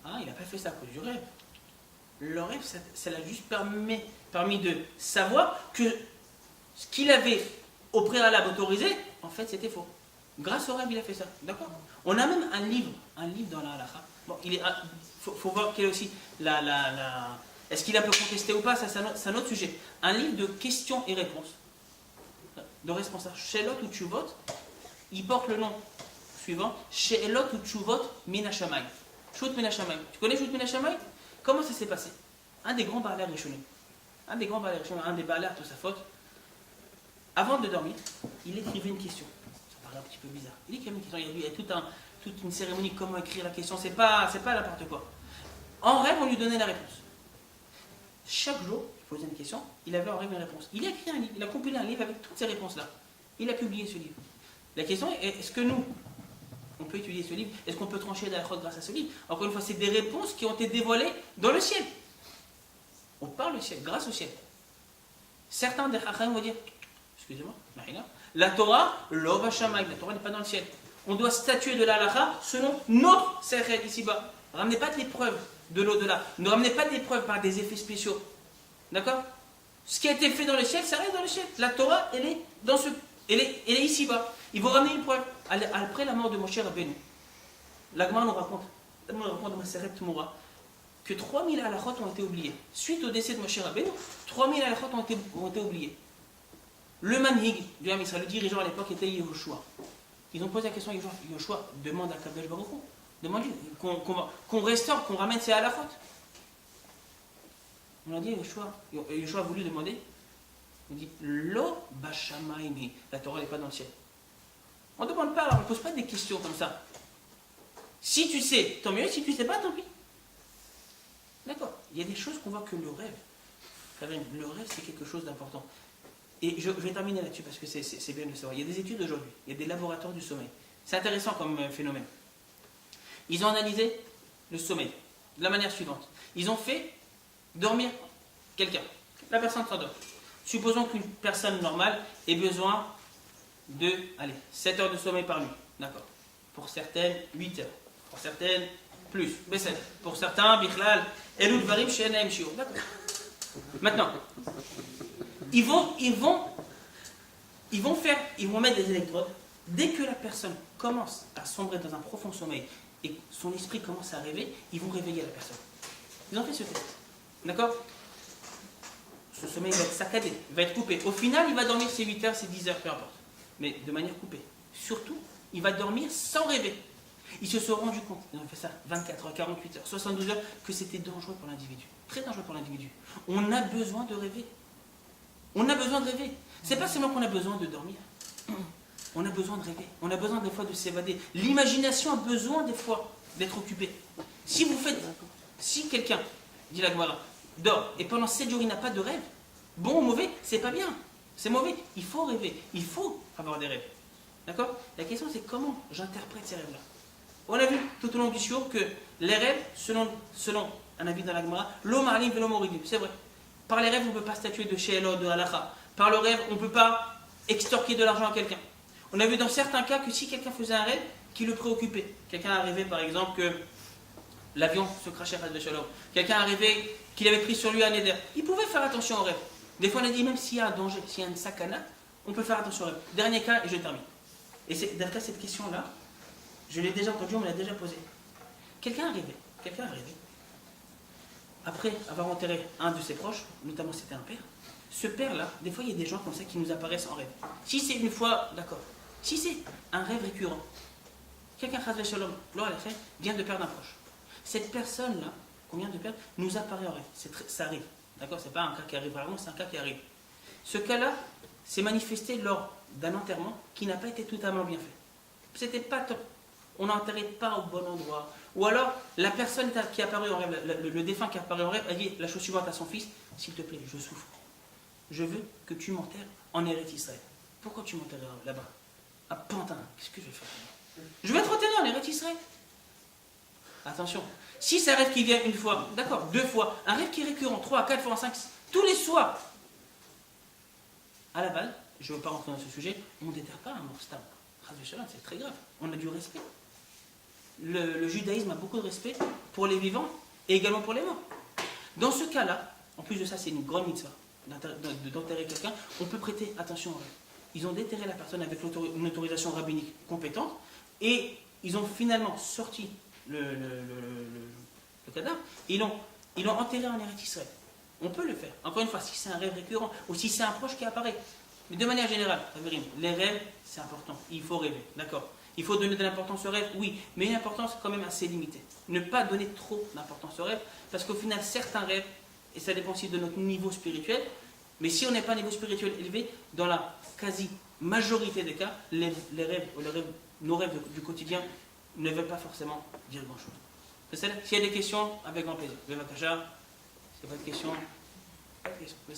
Ah, il n'a pas fait ça à cause du rêve. Le rêve, ça l'a juste permis de savoir que ce qu'il avait au préalable autorisé, en fait, c'était faux. Grâce au rêve, il a fait ça. D'accord. On a même un livre dans la halakha. Bon, faut voir quelle est aussi est-ce qu'il a pu contester ou pas, ça c'est un autre sujet. Un livre de questions et réponses, de responsables. Shelot ou Tshuvot, il porte le nom suivant, Shelot ou Tshuvot Minashamay. Shut Minashamay. Tu connais Shut Minashamay? Comment ça s'est passé? Un des grands Baalars Rishonim, un des Baalars Tosafot, avant de dormir, il écrivait une question. Ça paraît un petit peu bizarre. Il écrivait une question, il y a toute une cérémonie, comment écrire la question, c'est pas n'importe quoi. En rêve, on lui donnait la réponse. Chaque jour, il posait une question, il avait en rêve une réponse. Il a écrit un livre, il a compilé un livre avec toutes ces réponses-là. Il a publié ce livre. La question est, est-ce que nous, on peut étudier ce livre? Est-ce qu'on peut trancher d'Achot grâce à ce livre? Encore une fois, c'est des réponses qui ont été dévoilées dans le ciel. On parle le ciel, grâce au ciel. Certains des Chachamim vont dire, excusez-moi, la Torah, l'Ova Shamayim, la Torah n'est pas dans le ciel. On doit statuer de la halakha selon notre sechet ici-bas. Ne ramenez pas des preuves de l'au-delà. Ne ramenez pas des preuves par des effets spéciaux. D'accord? Ce qui a été fait dans le ciel, ça reste dans le ciel. La Torah, elle est ici-bas. Il faut ramener une preuve. Après la mort de Moshe Rabbeinu, l'Agma nous raconte dans Maseret Moura, que 3000 halakhot ont été oubliés. Suite au décès de Moshe Rabbeinu, 3000 halakhot ont été oubliés. Le manhig du Ham Israël, le dirigeant à l'époque, était Yehoshua. Ils ont posé la question à Yehoshua, demande à Kadosh Baruch Hu, demande-lui qu'on restaure, qu'on ramène ces halakhot. On a dit Yehoshua a voulu demander, il dit Lo bashamayim, la Torah n'est pas dans le ciel. On ne demande pas, on ne pose pas des questions comme ça. Si tu sais, tant mieux, si tu ne sais pas, tant pis. D'accord. Il y a des choses qu'on voit que le rêve, c'est quelque chose d'important. Et je vais terminer là-dessus parce que c'est bien de le savoir. Il y a des études aujourd'hui, il y a des laboratoires du sommeil. C'est intéressant comme phénomène. Ils ont analysé le sommeil de la manière suivante. Ils ont fait dormir quelqu'un. La personne s'endort. Supposons qu'une personne normale ait besoin de 7 heures de sommeil par nuit. D'accord. Pour certaines, 8 heures. Pour certaines, plus. Pour certains, Bichlal, Elul Varim, Shenaim Shiur. D'accord. Maintenant, ils vont mettre des électrodes. Dès que la personne commence à sombrer dans un profond sommeil et son esprit commence à rêver, ils vont réveiller la personne. Ils ont fait ce test. D'accord? Ce sommeil va être saccadé, va être coupé. Au final, il va dormir ses 8 heures, ses 10 heures, peu importe. Mais de manière coupée. surtout, il va dormir sans rêver. Ils se sont rendus compte, ils ont fait ça 24 heures, 48 heures, 72 heures, que c'était dangereux pour l'individu. Très dangereux pour l'individu. On a besoin de rêver. On a besoin de rêver. C'est pas seulement qu'on a besoin de dormir. On a besoin de rêver. On a besoin des fois de s'évader. L'imagination a besoin des fois d'être occupée. Si quelqu'un, dit la Gemara, dort et pendant 7 jours il n'a pas de rêve, bon ou mauvais, c'est pas bien. C'est mauvais. Il faut rêver. Il faut avoir des rêves. D'accord? La question c'est comment j'interprète ces rêves-là. On a vu tout au long du shiur que les rêves, selon un avis dans la Gemara, l'homme alim et l'homme oridim. C'est vrai. Par les rêves, on ne peut pas statuer de She'elot, de halakha. Par le rêve, on ne peut pas extorquer de l'argent à quelqu'un. On a vu dans certains cas que si quelqu'un faisait un rêve qui le préoccupait, quelqu'un a rêvé par exemple que l'avion se crachait à de Shalom, quelqu'un a rêvé qu'il avait pris sur lui un éder, il pouvait faire attention au rêve. Des fois on a dit même s'il y a un danger, s'il y a une sakana, on peut faire attention au rêve. Dernier cas et je termine. Et c'est dans le cas cette question-là, je l'ai déjà entendue, on me l'a déjà posée. Quelqu'un a rêvé, après avoir enterré un de ses proches, notamment c'était un père, ce père-là, des fois il y a des gens comme ça qui nous apparaissent en rêve. Si c'est une fois, d'accord. Si c'est un rêve récurrent, quelqu'un vient de perdre un proche. Cette personne-là, qu'on vient de perdre, nous apparaît en rêve. Ça arrive. D'accord? C'est pas un cas qui arrive rarement, c'est un cas qui arrive. Ce cas-là s'est manifesté lors d'un enterrement qui n'a pas été totalement bien fait. C'était pas top. On n'a enterré pas au bon endroit. Ou alors, la personne qui est apparue en rêve, le défunt qui est apparu en rêve, a dit la chose suivante à son fils: s'il te plaît, je souffre. Je veux que tu m'enterres en Eretz Israël. Pourquoi tu m'enterres là-bas? À Pantin, qu'est-ce que je vais faire? Je vais être enterré en Eretz Israël. Attention, si c'est un rêve qui vient une fois, d'accord, 2 fois, un rêve qui est récurrent, 3, 4 fois, 5, tous les soirs, à la base, je ne veux pas rentrer dans ce sujet, on ne déterre pas un mort stable. C'est très grave, on a du respect. Le judaïsme a beaucoup de respect pour les vivants et également pour les morts. Dans ce cas-là, en plus de ça, c'est une grande mitzvah d'enterrer quelqu'un, on peut prêter attention au rêve. Ils ont déterré la personne avec une autorisation rabbinique compétente et ils ont finalement sorti le cadavre et ils l'ont enterré en Eretz Israël. On peut le faire. Encore une fois, si c'est un rêve récurrent ou si c'est un proche qui apparaît. Mais de manière générale, les rêves, c'est important. Il faut rêver, d'accord? Il faut donner de l'importance au rêve, oui, mais une importance quand même assez limitée. Ne pas donner trop d'importance au rêve, parce qu'au final, certains rêves, et ça dépend aussi de notre niveau spirituel, mais si on n'est pas à un niveau spirituel élevé, dans la quasi-majorité des cas, les rêves, nos rêves du quotidien ne veulent pas forcément dire grand-chose. S'il y a des questions, avec grand plaisir. S'il n'y a pas de questions, pas de questions.